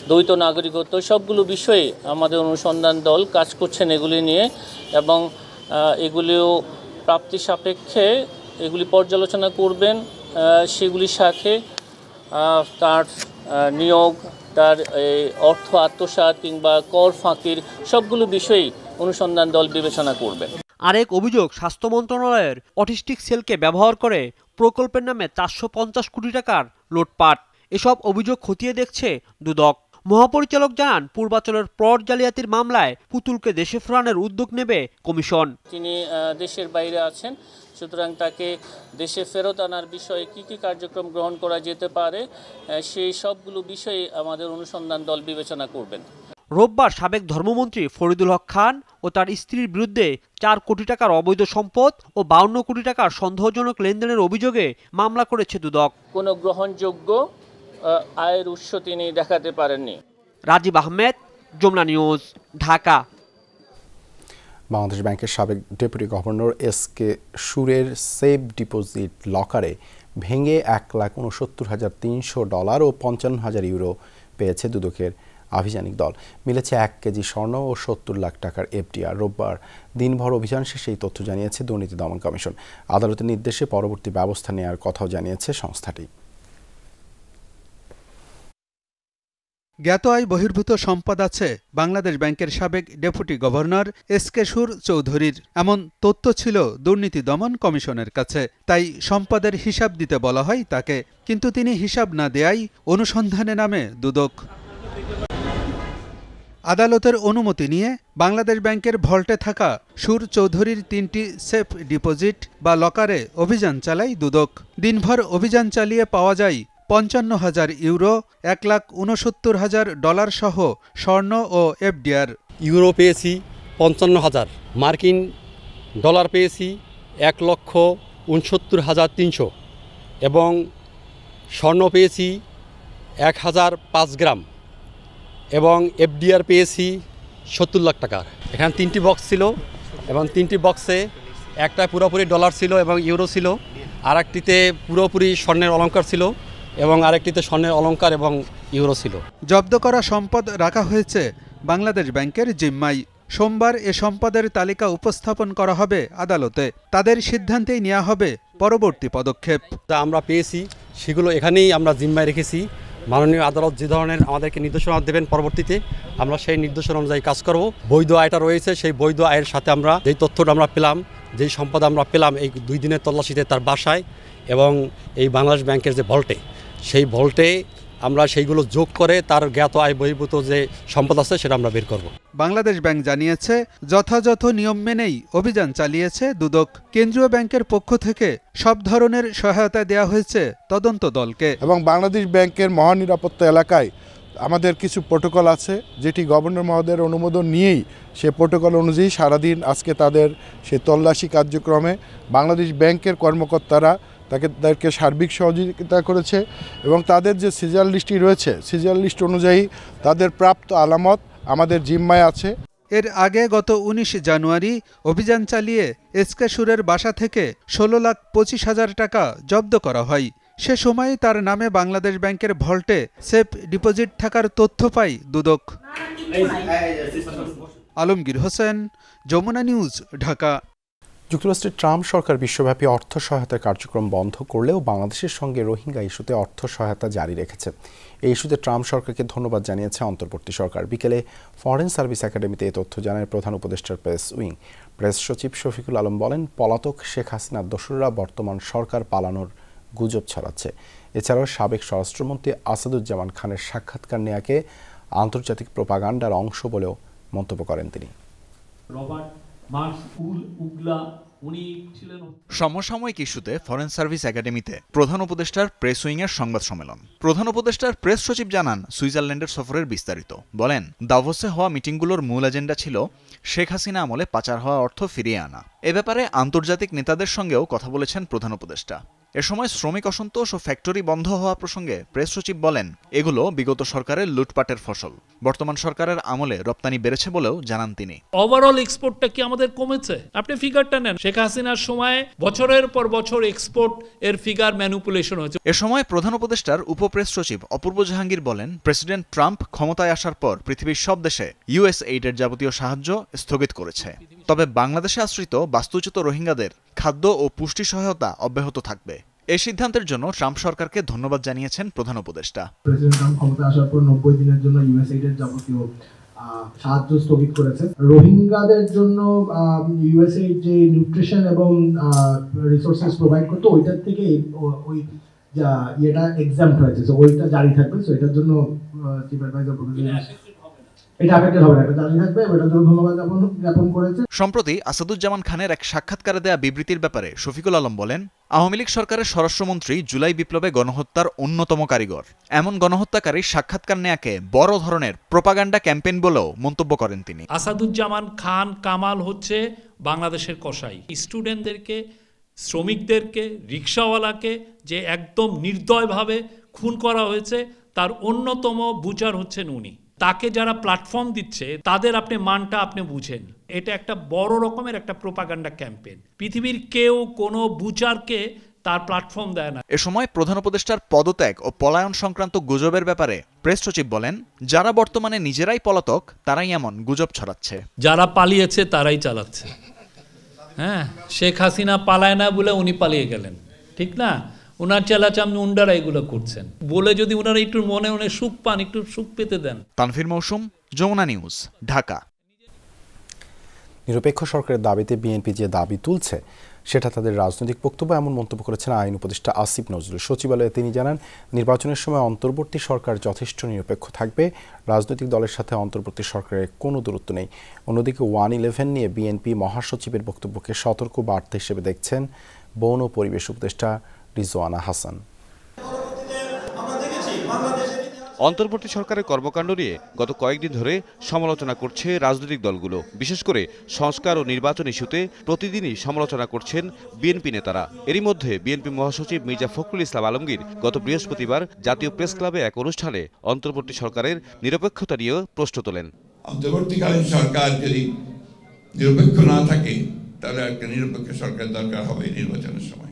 দ্বৈত নাগরিকত্ব, সবগুলো বিষয়ে আমাদের অনুসন্ধান দল কাজ করছেন এগুলি নিয়ে এবং এগুলিও প্রাপ্তি সাপেক্ষে এগুলি পর্যালোচনা করবেন। সেগুলির সাথে তার নিয়োগ, তার অর্থ আত্মসাৎ কিংবা কর ফাঁকির সবগুলো বিষয়েই অনুসন্ধান দল বিবেচনা করবে। আরেক অভিযোগ স্বাস্থ্য মন্ত্রণালয়ের অটিস্টিক সেলকে ব্যবহার করে প্রকল্পের নামে 450 কোটি টাকার লুটপাট। এসব অভিযোগ খতিয়ে দেখছে দুদক। মহাপরিচালক জানান পূর্বাচলের প্লট জালিয়াতির মামলায় পুতুলকে দেশে ফেরানোর উদ্যোগ নেবে কমিশন। তিনি দেশের বাইরে আছেন, সুতরাং তাকে দেশে ফেরত আনার বিষয়ে কি কি কার্যক্রম গ্রহণ করা যেতে পারে সেই সবগুলো বিষয়ে আমাদের অনুসন্ধান দল বিবেচনা করবেন। রোববার সাবেক ধর্মমন্ত্রী ফরিদুল হক খান ও তার স্ত্রীর বিরুদ্ধে 4 কোটি টাকার অবৈধ সম্পদ ও 52 কোটি টাকার সন্দেহজনক লেনদেনের অভিযোগে মামলা করেছে দুদক। কোনো গ্রহণযোগ্য আয়ের উৎস তিনি দেখাতে পারেননি। রাজীব আহমেদ, যমুনা নিউজ, ঢাকা। বাংলাদেশ ব্যাংকের সাবেক ডেপুটি গভর্নর এস.কে. সুরের সেভ ডিপোজিট লকারে ভেঙে $1,69,300 ও $55,000 পেয়েছে দুদকের আভিযানিক দল। মিলেছে 1 কেজি স্বর্ণ ও 70 লাখ টাকার এফডিআর। রোববার দিনভর অভিযান শেষে এই তথ্য জানিয়েছে দুর্নীতি দমন কমিশন। আদালতের নির্দেশে পরবর্তী ব্যবস্থা নেওয়ার কথাও জানিয়েছে সংস্থাটি। জ্ঞাত আয় বহির্ভূত সম্পদ আছে বাংলাদেশ ব্যাংকের সাবেক ডেপুটি গভর্নর এস.কে. সুর চৌধুরীর, এমন তথ্য ছিল দুর্নীতি দমন কমিশনের কাছে। তাই সম্পদের হিসাব দিতে বলা হয় তাকে, কিন্তু তিনি হিসাব না দেয়াই অনুসন্ধানে নামে দুদক। আদালতের অনুমতি নিয়ে বাংলাদেশ ব্যাংকের ভল্টে থাকা সুর চৌধুরীর 3টি সেফ ডিপোজিট বা লকারে অভিযান চালায় দুদক। দিনভর অভিযান চালিয়ে পাওয়া যায় €55,000, $1,69,000 সহ স্বর্ণ ও এফডিআর। ইউরো পেয়েছি 55,000, মার্কিন ডলার পেয়েছি 1,69,300 এবং স্বর্ণ পেয়েছি 1,005 গ্রাম এবং এফডিআর পেয়েছি 70 লাখ টাকার। এখানে 3টি বক্স ছিল এবং 3টি বক্সে একটা পুরোপুরি ডলার ছিল এবং ইউরো ছিল, আর একটিতে পুরোপুরি স্বর্ণের অলংকার ছিল এবং আরেকটিতে স্বর্ণের অলংকার এবং ইউরো ছিল। জব্দ করা সম্পদ রাখা হয়েছে বাংলাদেশ ব্যাংকের জিম্মায়। সোমবার এ সম্পদের তালিকা উপস্থাপন করা হবে আদালতে। তাদের সিদ্ধান্তেই নেওয়া হবে পরবর্তী পদক্ষেপ। যা আমরা পেয়েছি সেগুলো এখানেই আমরা জিম্মায় রেখেছি। মাননীয় আদালত যে ধরনের আমাদেরকে নির্দেশনা দেবেন পরবর্তীতে আমরা সেই নির্দেশনা অনুযায়ী কাজ করব। বৈধ আয়টা রয়েছে, সেই বৈধ আয়ের সাথে আমরা যেই তথ্যটা আমরা পেলাম, যেই সম্পদ আমরা পেলাম এই 2 দিনের তল্লাশিতে তার বাসায় এবং এই বাংলাদেশ ব্যাংকের যে ভল্টে, সেই ভল্টে আমরা সেইগুলো যোগ করে তার জ্ঞাত আয় বহির্ভূত যে সম্পদ আছে সেটা আমরা বের করব। বাংলাদেশ ব্যাংক জানিয়েছে যথাযথ নিয়ম মেনেই অভিযান চালিয়েছে দুদক। কেন্দ্রীয় ব্যাংকের পক্ষ থেকে সব ধরনের সহায়তা দেওয়া হয়েছে তদন্ত দলকে। এবং বাংলাদেশ ব্যাংকের মহানিরাপত্তা এলাকায় আমাদের কিছু প্রোটোকল আছে, যেটি গভর্নর মহোদয়ের অনুমোদন নিয়েই সে প্রোটোকল অনুযায়ী সারাদিন আজকে তাদের সে তল্লাশি কার্যক্রমে বাংলাদেশ ব্যাংকের কর্মকর্তারা তাদেরকে সার্বিক সহযোগিতা করেছে এবং তাদের যে সিজার লিস্টটি রয়েছে, সিজার লিস্ট অনুযায়ী তাদের প্রাপ্ত আলামত আমাদের জিম্মায় আছে। এর আগে গত 19 জানুয়ারি অভিযান চালিয়ে এসকে সুরের বাসা থেকে 16,25,000 টাকা জব্দ করা হয়। সে সময় তার নামে বাংলাদেশ ব্যাংকের ভল্টে সেফ ডিপোজিট থাকার তথ্য পায় দুদক। আলমগীর হোসেন, যমুনা নিউজ, ঢাকা। যুক্তরাষ্ট্রের ট্রাম্প সরকার বিশ্বব্যাপী অর্থ সহায়তার কার্যক্রম বন্ধ করলেও বাংলাদেশের সঙ্গে রোহিঙ্গা ইস্যুতে অর্থ সহায়তা জারি রেখেছে। এই ইস্যুতে ট্রাম্প সরকারকে ধন্যবাদ জানিয়েছে অন্তর্বর্তী সরকার। বিকেলে ফরেন সার্ভিস একাডেমিতে এই তথ্য জানায় প্রধান উপদেষ্টার প্রেস উইং। প্রেস সচিব শফিকুল আলম বলেন, পলাতক শেখ হাসিনার দোসররা বর্তমান সরকার পালানোর গুজব ছড়াচ্ছে। এছাড়াও সাবেক স্বরাষ্ট্রমন্ত্রী আসাদুজ্জামান খানের সাক্ষাৎকার নেয়াকে আন্তর্জাতিক প্রোপাগান্ডার অংশ বলেও মন্তব্য করেন তিনি। সমসাময়িক ইস্যুতে ফরেন সার্ভিস একাডেমিতে প্রধান উপদেষ্টার প্রেস উইংয়ের সংবাদ সম্মেলন। প্রধান উপদেষ্টার প্রেস সচিব জানান সুইজারল্যান্ডের সফরের বিস্তারিত। বলেন, দাভোসে হওয়া মিটিংগুলোর মূল এজেন্ডা ছিল শেখ হাসিনা আমলে পাচার হওয়া অর্থ ফিরিয়ে আনা। এ ব্যাপারে আন্তর্জাতিক নেতাদের সঙ্গেও কথা বলেছেন প্রধান উপদেষ্টা। এ সময় শ্রমিক অসন্তোষ ও ফ্যাক্টরি বন্ধ হওয়া প্রসঙ্গে প্রেস সচিব বলেন, এগুলো বিগত সরকারের লুটপাটের ফসল। বর্তমান সরকারের আমলে রপ্তানি বেড়েছে বলেও জানান তিনি। ওভারঅল এক্সপোর্টটা কি আমাদের কমেছে? আপনি ফিগারটা নেন, শেখ হাসিনার সময় বছরের পর বছর এক্সপোর্ট এর ফিগার ম্যানিপুলেশন হয়েছে। এ সময় প্রধান উপদেষ্টার উপপ্রেস সচিব অপূর্ব জাহাঙ্গীর বলেন, প্রেসিডেন্ট ট্রাম্প ক্ষমতায় আসার পর পৃথিবীর সব দেশে ইউএসএইডের যাবতীয় সাহায্য স্থগিত করেছে। তবে বাংলাদেশে আশ্রিত বাস্তুচ্যুত রোহিঙ্গাদের খাদ্য ও পুষ্টি সহায়তা অব্যাহত থাকবে। এই সিদ্ধান্তের জন্য ট্রাম্প সরকারকে ধন্যবাদ জানিয়েছেন প্রধান উপদেষ্টা। প্রেসিডেন্ট ট্রাম্প ক্ষমতায় আসার পর 90 দিনের জন্য ইউএসএইডের যাবতীয় সাহায্য স্থগিত করেছে। রোহিঙ্গাদের জন্য ইউএসএইড যে নিউট্রিশন এবং রিসোর্সেস প্রোভাইড করতো, ওইটার থেকে ওই ইয়েটা এক্সাম্পট হয়েছে, সো ওইটা জারি থাকবে। সো এটার জন্য চিফ অ্যাডভাইজার সম্প্রতি আসাদুজ্জামান খানের এক সাক্ষাৎকারে দেয়া বিবৃতির ব্যাপারে শফিকুল আলম বলেন, আওয়ামী লীগ সরকারের স্বরাষ্ট্রমন্ত্রী জুলাই বিপ্লবে গণহত্যার অন্যতম কারিগর। এমন গণহত্যাকারী সাক্ষাৎকার নেয়াকে বড় ধরনের প্রোপাগান্ডা ক্যাম্পেইন বলেও মন্তব্য করেন তিনি। আসাদুজ্জামান খান কামাল হচ্ছে বাংলাদেশের কসাই। স্টুডেন্টদেরকে, শ্রমিকদেরকে, রিক্সাওয়ালাকে যে একদম নির্দয়ভাবে খুন করা হয়েছে তার অন্যতম বুচার হচ্ছেন উনি। তাকে যারা প্ল্যাটফর্ম দিচ্ছে তাদের আপনি মানটা আপনি বুঝেন। এটা একটা বড় রকমের একটা প্রোপাগান্ডা ক্যাম্পেইন। পৃথিবীর কেউ কোনো বুচারকে তার প্ল্যাটফর্ম দেয় না। এ সময় প্রধান উপদেষ্টার পদত্যাগ ও পলায়ন সংক্রান্ত গুজবের ব্যাপারে প্রেস সচিব বলেন, যারা বর্তমানে নিজেরাই পলাতক তারাই এমন গুজব ছড়াচ্ছে। যারা পালিয়েছে তারাই চালাচ্ছে। হ্যাঁ, শেখ হাসিনা পালায় না বলে উনি পালিয়ে গেলেন, ঠিক না? ওনার চেলাচামনি উন্ডারা এগুলো করছেন বলে যদি ওনারা একটু মনে মনে সুখ পান, একটু সুখ পেতে দেন। তানভীর মৌসুম, যমুনা নিউজ, ঢাকা। নিরপেক্ষ সরকারের দাবিতে বিএনপি যে দাবি তুলছে সেটা তাদের রাজনৈতিক বক্তব্য, এমন মন্তব্য করেছেন আইন উপদেষ্টা আসিফ নজরুল। সচিবালয়ে তিনি জানান, নির্বাচনের সময় অন্তর্বর্তী সরকার যথেষ্ট নিরপেক্ষ থাকবে, রাজনৈতিক দলের সাথে অন্তর্বর্তী সরকারের কোনো দূরত্ব নেই। অন্যদিকে 111 নিয়ে বিএনপি মহাসচিবের বক্তব্যকে সতর্ক বার্তা হিসেবে দেখছেন বন ও পরিবেশ উপদেষ্টা রিজওয়ানা হাসান। অন্তর্বর্তী সরকারের কর্মকাণ্ড নিয়ে গত কয়েকদিন ধরে সমালোচনা করছে রাজনৈতিক দলগুলো। বিশেষ করে সংস্কার ও নির্বাচন ইস্যুতে প্রতিদিনই সমালোচনা করছেন বিএনপি নেতারা। এরই মধ্যে বিএনপি মহাসচিব মির্জা ফখরুল ইসলাম আলমগীর গত বৃহস্পতিবার জাতীয় প্রেস ক্লাবে এক অনুষ্ঠানে অন্তর্বর্তী সরকারের নিরপেক্ষতা নিয়ে প্রশ্ন তোলেন। অন্তর্বর্তীকালীন সরকার যদি নিরপেক্ষ না থাকে তাহলে একটা নিরপেক্ষ সরকার দরকার হবে নির্বাচনের সময়।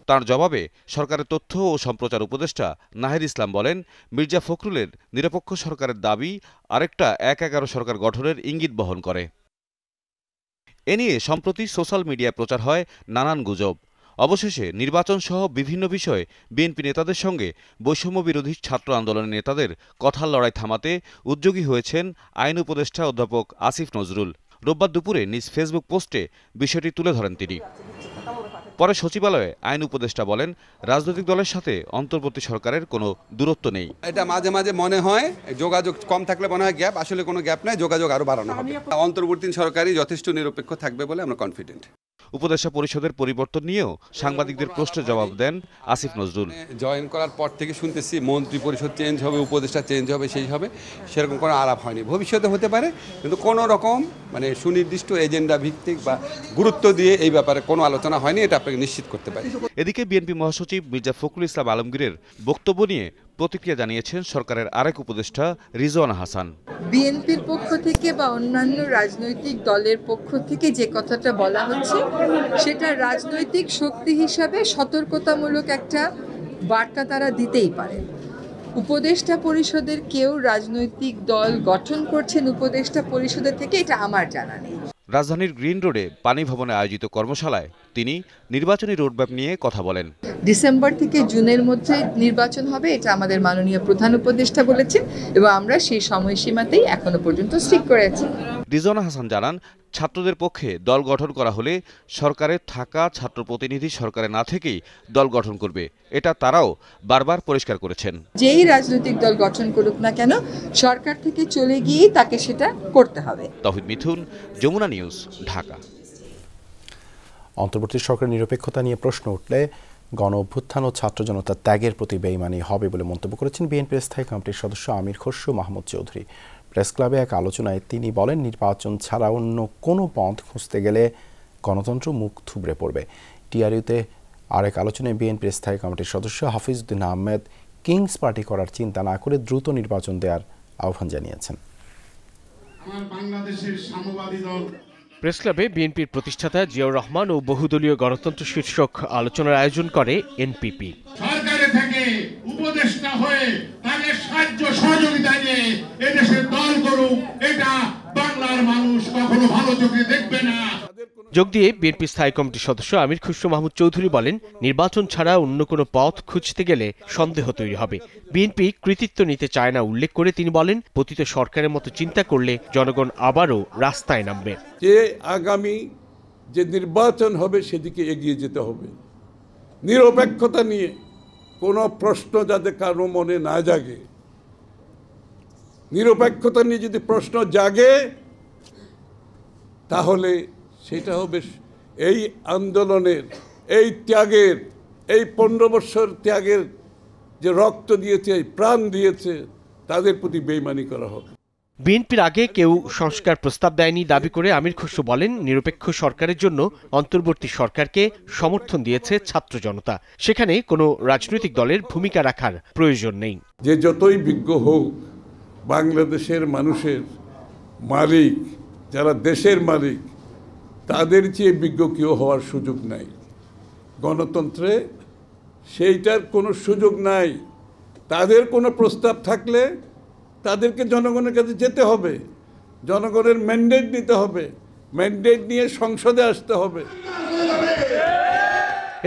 তার জবাবে সরকারের তথ্য ও সম্প্রচার উপদেষ্টা নাহিদ ইসলাম বলেন, মির্জা ফখরুলের নিরপেক্ষ সরকারের দাবি আরেকটা ১/১১ সরকার গঠনের ইঙ্গিত বহন করে। এ নিয়ে সম্প্রতি সোশ্যাল মিডিয়ায় প্রচার হয় নানান গুজব। অবশেষে নির্বাচন সহ বিভিন্ন বিষয়ে বিএনপি নেতাদের সঙ্গে বৈষম্য বিরোধী ছাত্র আন্দোলনের নেতাদের কথার লড়াই থামাতে উদ্যোগী হয়েছেন আইন উপদেষ্টা অধ্যাপক আসিফ নজরুল। রোববার দুপুরে নিজ ফেসবুক পোস্টে বিষয়টি তুলে ধরেন তিনি। পরে সচিবালয়ে আইন উপদেষ্টা বলেন, রাজনৈতিক দলের সাথে অন্তর্বর্তী সরকারের কোনো দূরত্ব নেই। এটা মাঝে মাঝে মনে হয় যোগাযোগ কম থাকলে মনে হয় গ্যাপ, আসলে কোনো গ্যাপ নাই, যোগাযোগ আরো বাড়ানো হবে। অন্তর্বর্তী সরকারই যথেষ্ট নিরপেক্ষ থাকবে বলে আমরা কনফিডেন্ট। উপদেষ্টা পরিষদের পরিবর্তন নিয়েও সাংবাদিকদের প্রশ্নের জবাব দেন আসিফ নজরুল। জয়েন করার পর থেকে শুনতেছি মন্ত্রী পরিষদ চেঞ্জ হবে, উপদেষ্টা চেঞ্জ হবে, সেই হবে, সেরকম কোনো আলাপ হয়নি। ভবিষ্যতে হতে পারে, কিন্তু কোনো রকম সুনির্দিষ্ট এজেন্ডা ভিত্তিক বা গুরুত্ব দিয়ে এই ব্যাপারে কোনো আলোচনা হয়নি, এটা আপনাকে নিশ্চিত করতে পারি। এদিকে বিএনপি মহাসচিব মির্জা ফখরুল ইসলাম আলমগীরের বক্তব্য নিয়ে প্রতিক্রিয়া জানিয়েছেন সরকারের আরেক উপদেষ্টা রিজওয়ানা হাসান। বিএনপির পক্ষ থেকে বা অন্যান্য রাজনৈতিক দলের পক্ষ থেকে যে কথাটা বলা হচ্ছে সেটা রাজনৈতিক শক্তি হিসাবে সতর্কতামূলক একটা বার্তা তারা দিতেই পারে। উপদেষ্টা পরিষদের কেউ রাজনৈতিক দল গঠন করছেন উপদেষ্টা পরিষদের থেকে, এটা আমার জানা নেই। রাজধানীর গ্রিন রোডে পানি ভবনে আয়োজিত কর্মশালায় তিনি নির্বাচনী রোডম্যাপ নিয়ে কথা বলেন। ডিসেম্বর থেকে জুনের মধ্যে নির্বাচন হবে, এটা আমাদের মাননীয় প্রধান উপদেষ্টা বলেছেন এবং আমরা সেই সময়সীমাতেই এখনো পর্যন্ত স্টিক করে আছি। রিজওয়ানা হাসান জানান, ছাত্রদের পক্ষে দল গঠন করা হলে সরকারের থাকা ছাত্র প্রতিনিধি সরকারে না থেকেই দল গঠন করবে, এটা তারাও বারবার পরিষ্কার করেছেন। যেই রাজনৈতিক দল গঠন করুক না কেন, সরকার থেকে চলে গিয়েই তাকে সেটা করতে হবে। তৌহিদ মিথুন, যমুনা নিউজ, ঢাকা। অন্তর্বর্তী সরকারের নিরপেক্ষতা নিয়ে প্রশ্ন উঠলে গণ অভ্যুত্থান ও ছাত্র জনতার ত্যাগের প্রতি বেইমানি হবে বলে মন্তব্য করেছেন বিএনপির স্থায়ী কমিটির সদস্য আমির খসরু মাহমুদ চৌধুরী। প্রেস ক্লাবে এক আলোচনায় তিনি বলেন, নির্বাচন ছাড়া অন্য কোনো পথ খুঁজতে গেলে গণতন্ত্র মুখ থুবড়ে পড়বে। টিআরইউতে আরেক আলোচনায় বিএনপির স্থায়ী কমিটির সদস্য হাফিজউদ্দিন আহমেদ কিংস পার্টি করার চিন্তা না করে দ্রুত নির্বাচন দেওয়ার আহ্বান জানিয়েছেন। প্রেস ক্লাবে বিএনপির প্রতিষ্ঠাতা জিয়াউর রহমান ও বহুদলীয় গণতন্ত্র শীর্ষক আলোচনার আয়োজন করে এনপিপি। সরকারের থেকে উপদেষ্টা হয়ে তাদের সাহায্য সহযোগিতা নিয়ে এদেশের দল করুক, এটা বাংলার মানুষ কখনো ভালো চোখে দেখবে না। যোগ দিয়ে বিএনপি স্থায়ী কমিটির সদস্য আমির খসরু মাহমুদ চৌধুরী বলেন, নির্বাচন ছাড়া অন্য কোনো পথ খুঁজতে গেলে সন্দেহ তৈরি হবে। বিএনপি কৃতিত্ব নিতে চায় না উল্লেখ করে তিনি বলেন, পতিত সরকারের মতো চিন্তা করলে জনগণ আবারও রাস্তায় নামবে। যে আগামী যে নির্বাচন হবে সেদিকে এগিয়ে যেতে হবে। নিরপেক্ষতা নিয়ে কোনো প্রশ্ন যাতে কারো মনে না জাগে। নিরপেক্ষতা নিয়ে যদি প্রশ্ন জাগে তাহলে সেটা হবে এই আন্দোলনের, এই ত্যাগের, এই 15 বছর ত্যাগের যে রক্ত দিয়েছে, প্রাণ দিয়েছে, তাদের প্রতি বেইমানি করা হবে। বিএনপির আগে কেউ সংস্কার প্রস্তাব দেয়নি দাবি করে আমির খসরু বলেন, নিরপেক্ষ সরকারের জন্য অন্তর্বর্তী সরকারকে সমর্থন দিয়েছে ছাত্র জনতা, সেখানে কোনো রাজনৈতিক দলের ভূমিকা রাখার প্রয়োজন নেই। যে যতই বিজ্ঞ হোক, বাংলাদেশের মানুষের মালিক, যারা দেশের মালিক, তাদের চেয়ে বিজ্ঞ কেউ হওয়ার সুযোগ নাই। গণতন্ত্রে সেইটার কোনো সুযোগ নাই। তাদের কোনো প্রস্তাব থাকলে তাদেরকে জনগণের কাছে যেতে হবে, জনগণের ম্যান্ডেট নিতে হবে, ম্যান্ডেট নিয়ে সংসদে আসতে হবে।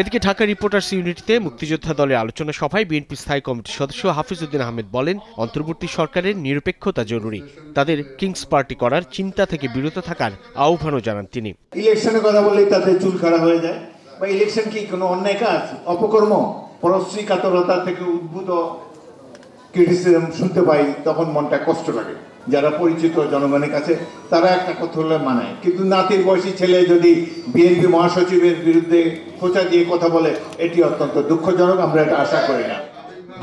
এদিকে ঢাকা রিপোর্টার্স ইউনিটিতে মুক্তিযোদ্ধা দলের আলোচনা সভায় বিএনপি স্থায়ী কমিটির সদস্য হাফিজউদ্দিন আহমেদ বলেন, অন্তর্বর্তী সরকারের নিরপেক্ষতা জরুরি। তাদের কিংস পার্টি করার চিন্তা থেকে বিরত থাকার আহ্বানও জানান তিনি। ইলেকশনের কথা বললেই তাদের চুল খাড়া হয়ে যায়, বা ইলেকশন কি কোনো অন্যায় কাজ, অপকর্ম, পরশ্রী কাতরতা থেকে উদ্ভূত ক্রিটিসিজম শুনতে পাই, তখন মনটা কষ্ট লাগে। যারা পরিচিত জনগণের কাছে তারা একটা কথা হলে মানায়, কিন্তু নাতির বয়সী ছেলে যদি বিএনপি মহাসচিবের বিরুদ্ধে খোঁচা দিয়ে কথা বলে, এটি অত্যন্ত দুঃখজনক। আমরা এটা আশা করি না।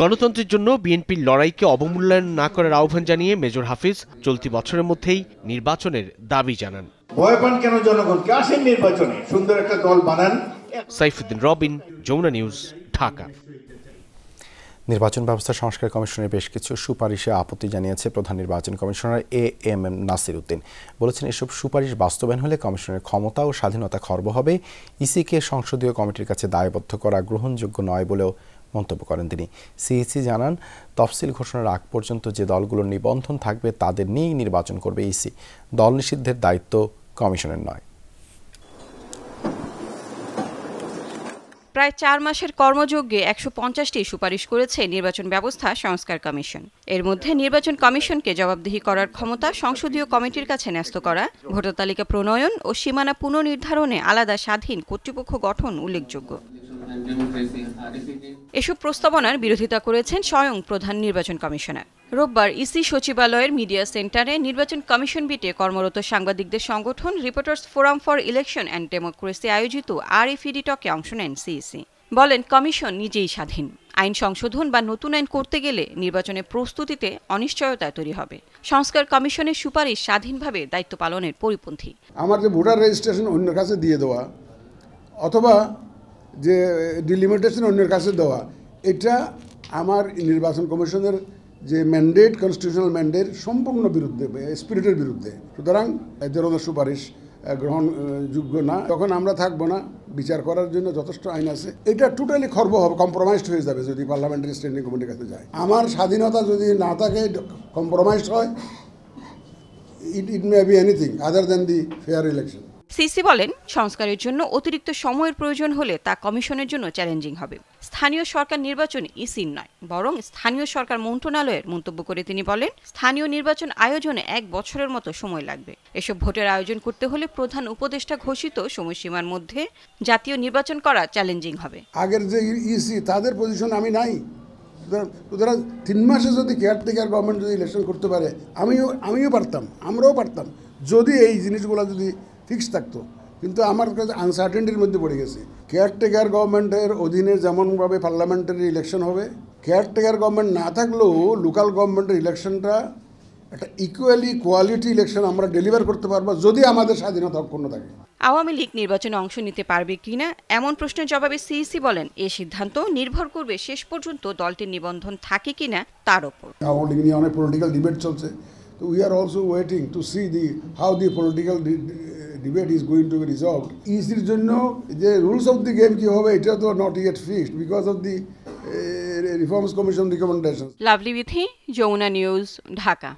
গণতন্ত্রের জন্য বিএনপির লড়াইকে অবমূল্যায়ন না করার আহ্বান জানিয়ে মেজর হাফিজ চলতি বছরের মধ্যেই নির্বাচনের দাবি জানান। ভয় পান কেন জনগণকে? আসেন নির্বাচনে, সুন্দর একটা দল বানান। সাইফুদ্দিন রবিন, যমুনা নিউজ, ঢাকা। নির্বাচন ব্যবস্থা সংস্কার কমিশনের বেশ কিছু সুপারিশে আপত্তি জানিয়েছে প্রধান নির্বাচন কমিশনার এএম নাসির উদ্দিন। বলেছেন, এসব সুপারিশ বাস্তবায়ন হলে কমিশনের ক্ষমতা ও স্বাধীনতা খর্ব হবে। ইসিকে সংসদীয় কমিটির কাছে দায়বদ্ধ করা গ্রহণযোগ্য নয় বলেও মন্তব্য করেন তিনি। সিইসি জানান, তফসিল ঘোষণার আগ পর্যন্ত যে দলগুলোর নিবন্ধন থাকবে তাদের নিয়েই নির্বাচন করবে ইসি। দল নিষিদ্ধের দায়িত্ব কমিশনের নয়। প্রায় 4 মাসের কর্মযজ্ঞে 150টি সুপারিশ করেছে নির্বাচন ব্যবস্থা সংস্কার কমিশন। এর মধ্যে নির্বাচন কমিশনকে জবাবদিহি করার ক্ষমতা সংসদীয় কমিটির কাছে ন্যস্ত করা, ভোটার তালিকা প্রণয়ন ও সীমানা পুনর্নির্ধারণে আলাদা স্বাধীন কর্তৃপক্ষ গঠন উল্লেখযোগ্য। এসব প্রস্তাবনার বিরোধিতা করেছেন স্বয়ং প্রধান নির্বাচন কমিশনার। রোববার ইসি সচিবালয়ের মিডিয়া সেন্টারে নির্বাচন কমিশন বিটে কর্মরত সাংবাদিকদের সংগঠন reporters forum for election and democracy আয়োজিত RFED টকে অংশ নেন সিইসি। বলেন, কমিশন নিজেই স্বাধীন। আইন সংশোধন বা নতুন আইন করতে গেলে নির্বাচনের প্রস্তুতিতে অনিশ্চয়তা তৈরি হবে। সংস্কার কমিশনের সুপারিশ স্বাধীনভাবে দায়িত্ব পালনের পরিপন্থী। আমার যে ভোটার রেজিস্ট্রেশন অন্যের কাছে দিয়ে দেওয়া অথবা যে ডিলিমিটেশন অন্যের কাছে দেওয়া, এটা আমার নির্বাচন কমিশনের যে ম্যান্ডেট, কনস্টিটিউশনাল ম্যান্ডেট সম্পূর্ণ বিরুদ্ধে, স্পিরিটের বিরুদ্ধে। সুতরাং এই ধরনের সুপারিশ গ্রহণযোগ্য না। তখন আমরা থাকবো না, বিচার করার জন্য যথেষ্ট আইন আছে। এটা টোটালি খর্ব হবে, কম্প্রোমাইজড হয়ে যাবে যদি পার্লামেন্টারি স্ট্যান্ডিং কমিটির কাছে যায়। আমার স্বাধীনতা যদি না থাকে, কম্প্রোমাইজড হয়, it may be anything other than the fair election. সিসি বলেন, সংস্কারের জন্য অতিরিক্ত সময়ের প্রয়োজন হলে তা কমিশনের জন্য চ্যালেঞ্জিং হবে। স্থানীয় সরকার নির্বাচন ইসির নয়, বরং স্থানীয় সরকার মন্ত্রণালয়ের। মন্তব্য করে তিনি বলেন, স্থানীয় নির্বাচন আয়োজনে 1 বছরের মতো সময় লাগবে। এসব ভোটের আয়োজন করতে হলে প্রধান উপদেষ্টা ঘোষিত সময়সীমার মধ্যে জাতীয় নির্বাচন করা চ্যালেঞ্জিং হবে। আগের যে ইসি, তাদের পজিশন আমি নাই। সুতরাং 3 মাসে যদি কেয়ারটেকার গভর্নমেন্ট যদি ইলেকশন করতে পারে, আমিও পারতাম, আমরাও পারতাম, যদি এই জিনিসগুলো যদি ফিক্স থাকতো। কিন্তু আমার কাছে আনসার্টেনিটির মধ্যে পড়ে গেছে। কেয়ারটেকার গভর্নমেন্টের অধীনে যেমনভাবে পার্লামেন্টারি ইলেকশন হবে, কেয়ারটেকার গভর্নমেন্ট না থাকলেও লোকাল গভর্নমেন্টের ইলেকশনটা একটা ইকুয়ালি কোয়ালিটি ইলেকশন আমরা ডেলিভার করতে পারবো, যদি আমাদের স্বাধীনতা অক্ষুণ্ণ থাকে। আওয়ামী লীগ নির্বাচনে অংশ নিতে পারবে কিনা এমন প্রশ্নের জবাবে সিইসি বলেন, এই সিদ্ধান্ত নির্ভর করবে শেষ পর্যন্ত দলটির নিবন্ধন থাকে কিনা তার উপর। আওয়ামী লীগ নিয়ে অনেক পলিটিক্যাল ডিবেট চলছে, তো we are also waiting to C how the political debate is going to be resolved. ইসির জন্য যে রুলস অফ দি গেম কি হবে, এটা তো not yet fixed because of the reforms commission recommendation. Lovely Bithi, Jamuna news, Dhaka.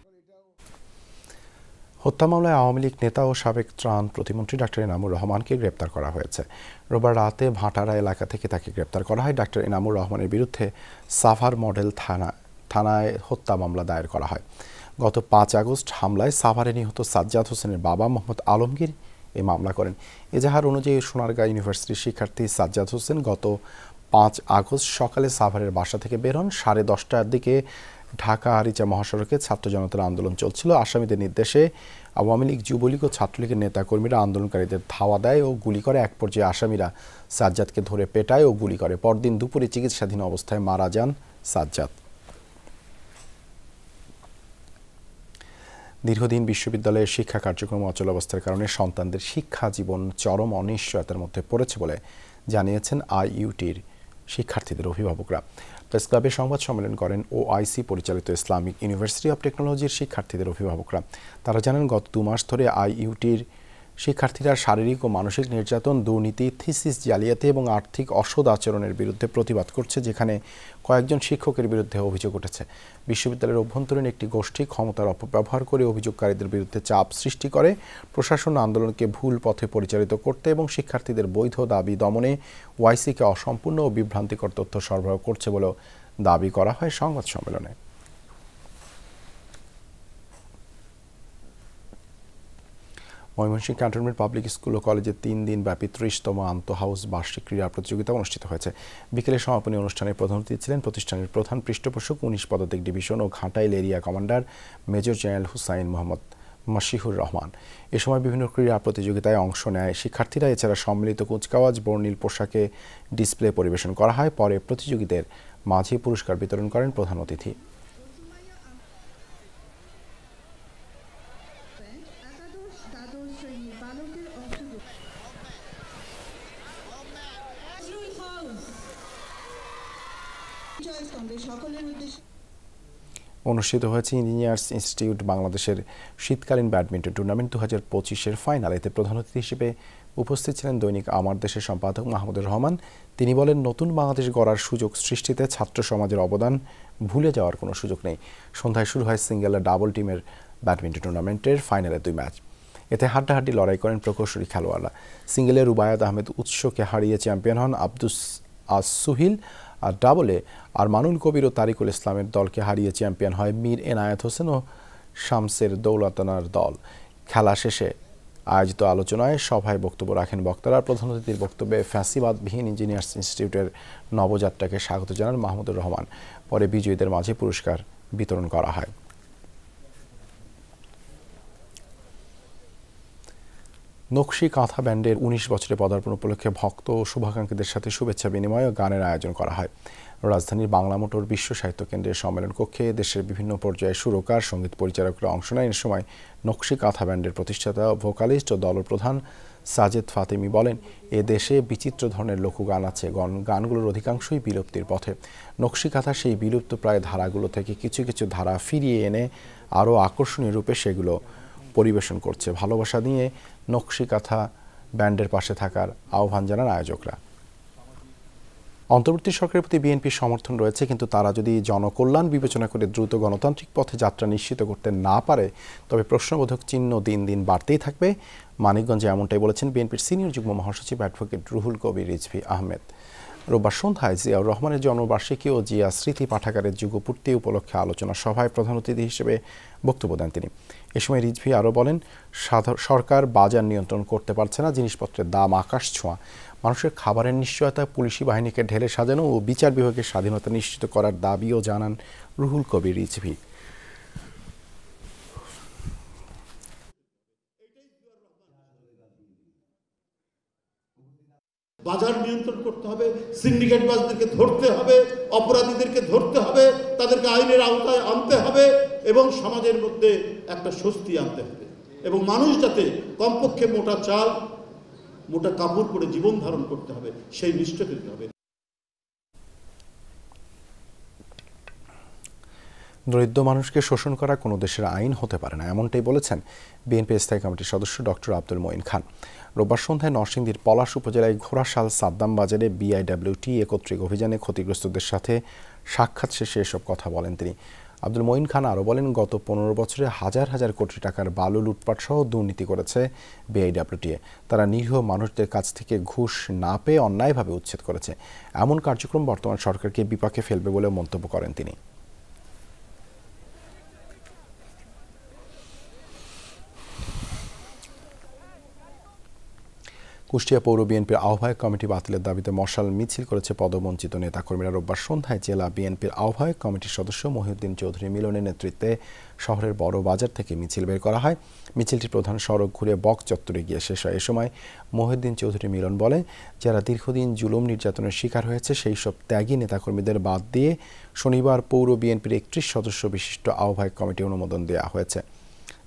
হত্যা মামলায় আওয়ামী লীগ নেতা ও সাবেক ত্রাণ প্রতিমন্ত্রী ডাক্তার এনামুর রহমানকে গ্রেপ্তার করা হয়েছে। রোববার রাতে ভাটারা এলাকা থেকে তাকে গ্রেপ্তার করা হয়। ডাক্তার এনামুর রহমানের বিরুদ্ধে সাভার মডেল থানায় হত্যা মামলা দায়ের করা হয়। গত 5 আগস্ট হামলায় সাভারে নিহত সাজ্জাদ হোসেনের বাবা মোহাম্মদ আলমগীর এই মামলা করেন। এজাহার অনুযায়ী সোনারগাঁ ইউনিভার্সিটির শিক্ষার্থী সাজ্জাদ হোসেন গত 5 আগস্ট সকালে সাভারের বাসা থেকে বের হন। 10:30টার দিকে ঢাকা আরিচা মহাসড়কে ছাত্র জনতার আন্দোলন চলছিল। আসামিদের নির্দেশে আওয়ামী লীগ, যুবলীগ ও ছাত্রলীগের নেতাকর্মীরা আন্দোলনকারীদের ধাওয়া দেয় ও গুলি করে। এক পর্যায়ে আসামিরা সাজ্জাদকে ধরে পেটায় ও গুলি করে। পরদিন দুপুরে চিকিৎসাধীন অবস্থায় মারা যান সাজ্জাদ। দীর্ঘদিন বিশ্ববিদ্যালয়ের শিক্ষা কার্যক্রম অচলাবস্থার কারণে সন্তানদের শিক্ষা জীবন চরম অনিশ্চয়তার মধ্যে পড়েছে বলে জানিয়েছেন আইইউটির শিক্ষার্থীদের অভিভাবকরা। প্রেস ক্লাবে সংবাদ সম্মেলন করেন ওআইসি পরিচালিত ইসলামিক ইউনিভার্সিটি অব টেকনোলজির শিক্ষার্থীদের অভিভাবকরা। তারা জানান, গত 2 মাস ধরে আইইউটির শিক্ষার্থীরা শারীরিক ও মানসিক নির্যাতন, দুর্নীতি, থিসিস জালিয়াতি এবং আর্থিক অসৎ আচরণের বিরুদ্ধে প্রতিবাদ করছে, যেখানে কয়েকজন শিক্ষকের বিরুদ্ধে অভিযোগ উঠেছে। বিশ্ববিদ্যালয়ের অভ্যন্তরীণ একটি গোষ্ঠী ক্ষমতার অপব্যবহার করে অভিযোগকারীদের বিরুদ্ধে চাপ সৃষ্টি করে। প্রশাসন আন্দোলনকে ভুল পথে পরিচালিত করতে এবং শিক্ষার্থীদের বৈধ দাবি দমনে ওআইসিকে অসম্পূর্ণ ও বিভ্রান্তিকর তথ্য সরবরাহ করছে বলেও দাবি করা হয় সংবাদ সম্মেলনে। ময়মনসিংহ ক্যান্টনমেন্ট পাবলিক স্কুল ও কলেজে 3 দিন ব্যাপী 30তম আন্তঃহাউস বার্ষিক ক্রীড়া প্রতিযোগিতা অনুষ্ঠিত হয়েছে। বিকেলে সমাপনী অনুষ্ঠানে প্রধান অতিথি ছিলেন প্রতিষ্ঠানের প্রধান পৃষ্ঠপোষক 19 পদাতিক ডিভিশন ও Ghatail area commander major general Hussain Mohammad Masihur Rahman. এ সময় বিভিন্ন ক্রীড়া প্রতিযোগিতায় অংশ নেয় শিক্ষার্থীরা। এছাড়া সম্মিলিত কুচকাওয়াজ, বর্ণিল পোশাকে ডিসপ্লে পরিবেশন করা হয়। পরে প্রতিযোগীদের মাঝে পুরস্কার বিতরণ করেন প্রধান অতিথি। অনুষ্ঠিত হয়েছে ইঞ্জিনিয়ার্স ইনস্টিটিউট বাংলাদেশের শীতকালীন ব্যাডমিন্টন টুর্নামেন্ট 2025-এর ফাইনাল। এতে প্রধান অতিথি হিসেবে উপস্থিত ছিলেন দৈনিক আমার দেশের সম্পাদক মাহমুদুর রহমান। তিনি বলেন, নতুন বাংলাদেশ গড়ার সুযোগ সৃষ্টিতে ছাত্র সমাজের অবদান ভুলে যাওয়ার কোনো সুযোগ নেই। সন্ধ্যায় শুরু হয় সিঙ্গেল আর ডাবল টিমের ব্যাডমিন্টন টুর্নামেন্টের ফাইনালে 2 ম্যাচ। এতে হাড্ডাহাড্ডি লড়াই করেন প্রকৌশলী খেলোয়াড়রা। সিঙ্গেলে রুবায়াত আহমেদ উৎসকে হারিয়ে চ্যাম্পিয়ন হন আব্দুস সুহিল, আর ডাবলে আরমানুল কবির ও তারিকুল ইসলামের দলকে হারিয়ে চ্যাম্পিয়ন হয় মীর এনায়েত হোসেন ও শামসের দৌলতানার দল। খেলা শেষে আয়োজিত আলোচনায় সভায় বক্তব্য রাখেন বক্তারা। প্রধান অতিথির বক্তব্যে ফ্যাসিবাদবিহীন ইঞ্জিনিয়ার্স ইনস্টিটিউটের নবযাত্রাকে স্বাগত জানান মাহমুদুর রহমান। পরে বিজয়ীদের মাঝে পুরস্কার বিতরণ করা হয়। নকশি কাঁথা ব্যান্ডের 19 বছরে পদার্পণ উপলক্ষে ভক্ত ও শুভাকাঙ্ক্ষীদের সাথে শুভেচ্ছা বিনিময় ও গানের আয়োজন করা হয়। রাজধানীর বাংলা মোটর বিশ্ব সাহিত্য কেন্দ্রের সম্মেলন কক্ষে দেশের বিভিন্ন পর্যায়ে সুরকার, সঙ্গীত পরিচালকরা অংশ নেন। এ সময় নকশি কাঁথা ব্যান্ডের প্রতিষ্ঠাতা, ভোকালিস্ট ও দলপ্রধান সাজেদ ফাতেমি বলেন, এ দেশে বিচিত্র ধরনের লোকগান আছে, গানগুলোর অধিকাংশই বিলুপ্তির পথে। নকশি কাঁথা সেই বিলুপ্ত প্রায় ধারাগুলো থেকে কিছু কিছু ধারা ফিরিয়ে এনে আরও আকর্ষণীয় রূপে সেগুলো পরিবেশন করছে। ভালোবাসা নিয়ে নকশি কাঁথা ব্যান্ডের পাশে থাকার আহ্বান জানান আয়োজকরা। অন্তর্বর্তী সরকারের প্রতি বিএনপির সমর্থন রয়েছে, কিন্তু তারা যদি জনকল্যাণ বিবেচনা করে দ্রুত গণতান্ত্রিক পথে যাত্রা নিশ্চিত করতে না পারে, তবে প্রশ্নবোধক চিহ্ন দিন দিন বাড়তেই থাকবে। মানিকগঞ্জে এমনটাই বলেছেন বিএনপির সিনিয়র যুগ্ম মহাসচিব অ্যাডভোকেট রুহুল কবির রিজভী আহমেদ। রোববার সন্ধ্যায় জিয়াউর রহমানের জন্মবার্ষিকী ও জিয়া স্মৃতি পাঠাগারের যুগপূর্তি উপলক্ষে আলোচনা সভায় প্রধান অতিথি হিসেবে বক্তব্য দেন তিনি। এ সময় রিজভী আরও বলেন, সরকার বাজার নিয়ন্ত্রণ করতে পারছে না, জিনিসপত্রের দাম আকাশ ছোঁয়া। মানুষের খাবারের নিশ্চয়তা, পুলিশি বাহিনীকে ঢেলে সাজানো ও বিচার বিভাগের স্বাধীনতা নিশ্চিত করার দাবিও জানান রুহুল কবির রিজভী। বাজার নিয়ন্ত্রণ করতে হবে, সিন্ডিকেটবাজদেরকে ধরতে হবে, অপরাধীদেরকে ধরতে হবে, তাদেরকে আইনের আওতায় আনতে হবে এবং সমাজের মধ্যে একটা স্বস্তি আনতে হবে এবং মানুষ যাতে কমপক্ষে মোটা চাল, মোটা কাপড় পরে জীবন ধারণ করতে হবে সেই নিশ্চয় করতে হবে। দরিদ্র মানুষকে শোষণ করা কোনো দেশের আইন হতে পারে না, এমনটাই বলেছেন বিএনপি স্থায়ী কমিটির সদস্য ডক্টর আব্দুল মঈন খান। রোববার সন্ধ্যায় নরসিংদীর পলাশ উপজেলায় ঘোড়াশাল সাদ্দাম বাজারে বিআইডব্লিউটিএ কর্তৃক অভিযানে ক্ষতিগ্রস্তদের সাথে সাক্ষাৎ শেষে এসব কথা বলেন তিনি। আব্দুল মঈন খান আরও বলেন, গত 15 বছরে হাজার হাজার কোটি টাকার বালু লুটপাট সহ দুর্নীতি করেছে বিআইডব্লিউটিএ। তারা নিরীহ মানুষদের কাছ থেকে ঘুষ না পেয়ে অন্যায়ভাবে উচ্ছেদ করেছে। এমন কার্যক্রম বর্তমান সরকারকে বিপাকে ফেলবে বলে মন্তব্য করেন তিনি। কুষ্টিয়া পৌর বিএনপির আহ্বায়ক কমিটি বাতিলের দাবিতে মশাল মিছিল করেছে পদবঞ্চিত নেতাকর্মীরা। রোববার সন্ধ্যায় জেলা বিএনপির আহ্বায়ক কমিটির সদস্য মহিউদ্দিন চৌধুরী মিলনের নেতৃত্বে শহরের বড় বাজার থেকে মিছিল বের করা হয়। মিছিলটি প্রধান সড়ক ঘুরে বক্স চত্বরে গিয়ে শেষ হয়। এ সময় মহিউদ্দিন চৌধুরী মিলন বলে, যারা দীর্ঘদিন জুলুম নির্যাতনের শিকার হয়েছে সেই সব ত্যাগী নেতাকর্মীদের বাদ দিয়ে শনিবার পৌর বিএনপির 31 সদস্য বিশিষ্ট আহ্বায়ক কমিটি অনুমোদন দেওয়া হয়েছে।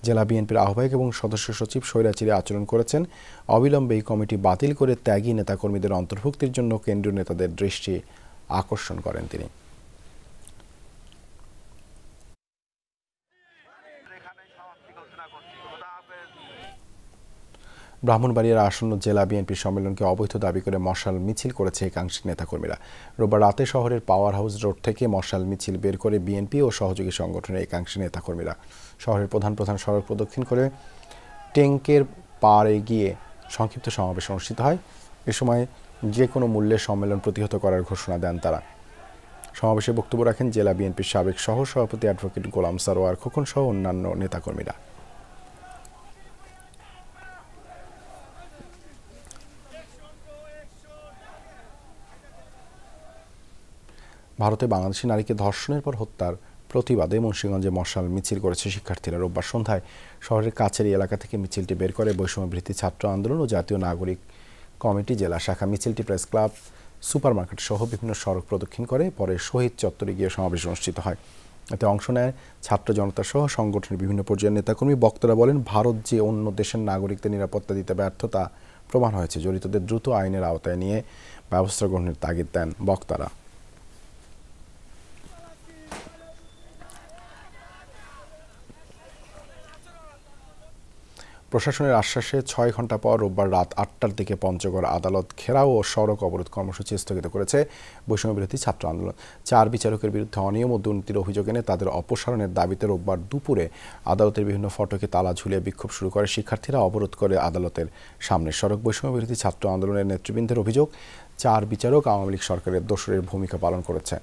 জেলা বিএনপির আহ্বায়ক এবং সদস্য সচিব স্বৈরাচারী আচরণ করেছেন। অবিলম্বে এই কমিটি বাতিল করে ত্যাগী নেতাকর্মীদের অন্তর্ভুক্তির জন্য কেন্দ্রীয় নেতাদের দৃষ্টি আকর্ষণ করেন তিনি। ব্রাহ্মণবাড়িয়ার আসন্ন জেলা বিএনপির সম্মেলনকে অবৈধ দাবি করে মশাল মিছিল করেছে একাংশের নেতাকর্মীরা। রোববার রাতে শহরের পাওয়ার হাউস রোড থেকে মশাল মিছিল বের করে বিএনপি ও সহযোগী সংগঠনের একাংশের নেতাকর্মীরা শহরের প্রধান সড়ক প্রদক্ষিণ করে ট্যাঙ্কের পাড়ে গিয়ে সংক্ষিপ্ত সমাবেশ অনুষ্ঠিত হয়। এ সময় যে কোনো মূল্যে সম্মেলন প্রতিহত করার ঘোষণা দেন তারা। সমাবেশে বক্তব্য রাখেন জেলা বিএনপির সাবেক সহ সভাপতি অ্যাডভোকেট গোলাম সারোয়ার খোকন সহ অন্যান্য নেতাকর্মীরা। ভারতে বাংলাদেশি নারীকে ধর্ষণের পর হত্যার প্রতিবাদে মুন্সিগঞ্জে মশাল মিছিল করেছে শিক্ষার্থীরা। রোববার সন্ধ্যায় শহরের কাছের এলাকা থেকে মিছিলটি বের করে বৈষম্য বিরোধী ছাত্র আন্দোলন ও জাতীয় নাগরিক কমিটি জেলা শাখা। মিছিলটি প্রেস ক্লাব, সুপারমার্কেট সহ বিভিন্ন সড়ক প্রদক্ষিণ করে, পরে শহীদ চত্বরে গিয়ে সমাবেশ অনুষ্ঠিত হয়। এতে অংশ নেয় ছাত্র জনতা সহ সংগঠনের বিভিন্ন পর্যায়ের নেতাকর্মী। বক্তারা বলেন, ভারত যে অন্য দেশের নাগরিকদের নিরাপত্তা দিতে ব্যর্থ তা প্রমাণ হয়েছে। জড়িতদের দ্রুত আইনের আওতায় নিয়ে ব্যবস্থা গ্রহণের তাগিদ দেন বক্তারা। প্রশাসনের আশ্বাসে ৬ ঘণ্টা পর রোববার রাত ৮টার দিকে পঞ্চগড় আদালত ঘেরাও ও সড়ক অবরোধ কর্মসূচি স্থগিত করেছে বৈষম্যবিরোধী ছাত্র আন্দোলন। ৪ বিচারকের বিরুদ্ধে অনিয়ম ও দুর্নীতির অভিযোগ এনে তাদের অপসারণের দাবিতে রোববার দুপুরে আদালতের বিভিন্ন ফটকে তালা ঝুলিয়ে বিক্ষোভ শুরু করে শিক্ষার্থীরা। অবরোধ করে আদালতের সামনে সড়ক। বৈষম্যবিরোধী ছাত্র আন্দোলনের নেতৃবৃন্দের অভিযোগ, ৪ বিচারক আওয়ামী লীগ সরকারের দোসরের ভূমিকা পালন করেছে।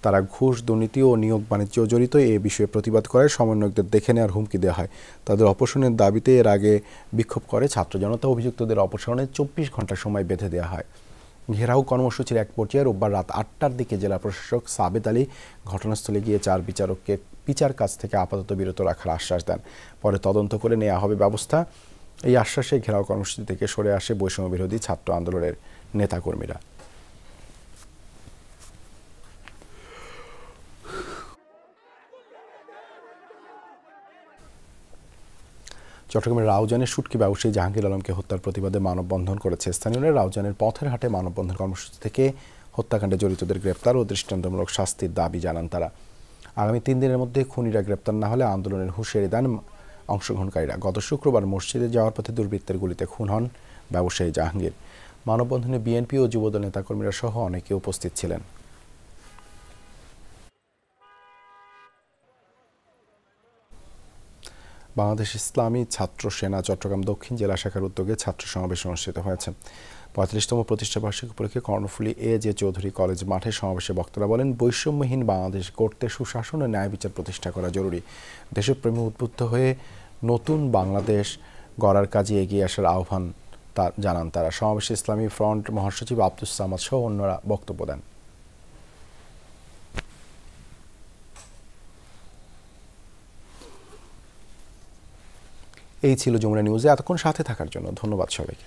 তারা ঘুষ, দুর্নীতি ও নিয়োগ বাণিজ্য জড়িত। এ বিষয়ে প্রতিবাদ করে সমন্বয়কদের দেখে নেওয়ার হুমকি দেওয়া হয়। তাদের অপসারণের দাবিতে এর আগে বিক্ষোভ করে ছাত্র জনতা। অভিযুক্তদের অপসারণে 24 ঘণ্টা সময় বেঁধে দেওয়া হয়। ঘেরাও কর্মসূচির এক পর্যায়ে রোববার রাত ৮টার দিকে জেলা প্রশাসক সাবেদ আলী ঘটনাস্থলে গিয়ে ৪ বিচারককে বিচার কাজ থেকে আপাতত বিরত রাখার আশ্বাস দেন। পরে তদন্ত করে নেওয়া হবে ব্যবস্থা। এই আশ্বাসে ঘেরাও কর্মসূচি থেকে সরে আসে বৈষম্যবিরোধী ছাত্র আন্দোলনের নেতাকর্মীরা। চট্টগ্রামের রাউজানের শুটকি ব্যবসায়ী জাহাঙ্গীর আলমকে হত্যার প্রতিবাদে মানববন্ধন করেছে স্থানীয়রা। রাউজানের পথের হাটে মানববন্ধন কর্মসূচি থেকে হত্যাকাণ্ডে জড়িতদের গ্রেপ্তার ও দৃষ্টান্তমূলক শাস্তির দাবি জানান তারা। আগামী 3 দিনের মধ্যে খুনিরা গ্রেপ্তার না হলে আন্দোলনের হুঁশিয়ারি দেন অংশগ্রহণকারীরা। গত শুক্রবার মসজিদে যাওয়ার পথে দুর্বৃত্তের গুলিতে খুন হন ব্যবসায়ী জাহাঙ্গীর। মানববন্ধনে বিএনপি ও যুবদল নেতাকর্মীরা সহ অনেকে উপস্থিত ছিলেন। বাংলাদেশ ইসলামী ছাত্র সেনা চট্টগ্রাম দক্ষিণ জেলা শাখার উদ্যোগে ছাত্র সমাবেশ অনুষ্ঠিত হয়েছে। 45তম প্রতিষ্ঠাবার্ষিকী উপলক্ষে কর্ণফুলী এ.জে চৌধুরী কলেজ মাঠে সমাবেশে বক্তারা বলেন, বৈষম্যহীন বাংলাদেশ গড়তে সুশাসন ও ন্যায় বিচার প্রতিষ্ঠা করা জরুরি। দেশপ্রেমে উদ্বুদ্ধ হয়ে নতুন বাংলাদেশ গড়ার কাজে এগিয়ে আসার আহ্বান জানান তারা। সমাবেশে ইসলামী ফ্রন্ট মহাসচিব আব্দুস সামাদ সহ অন্যরা বক্তব্য দেন। এই ছিল যমুনা নিউজে। এতক্ষণ সাথে থাকার জন্য ধন্যবাদ সবাইকে।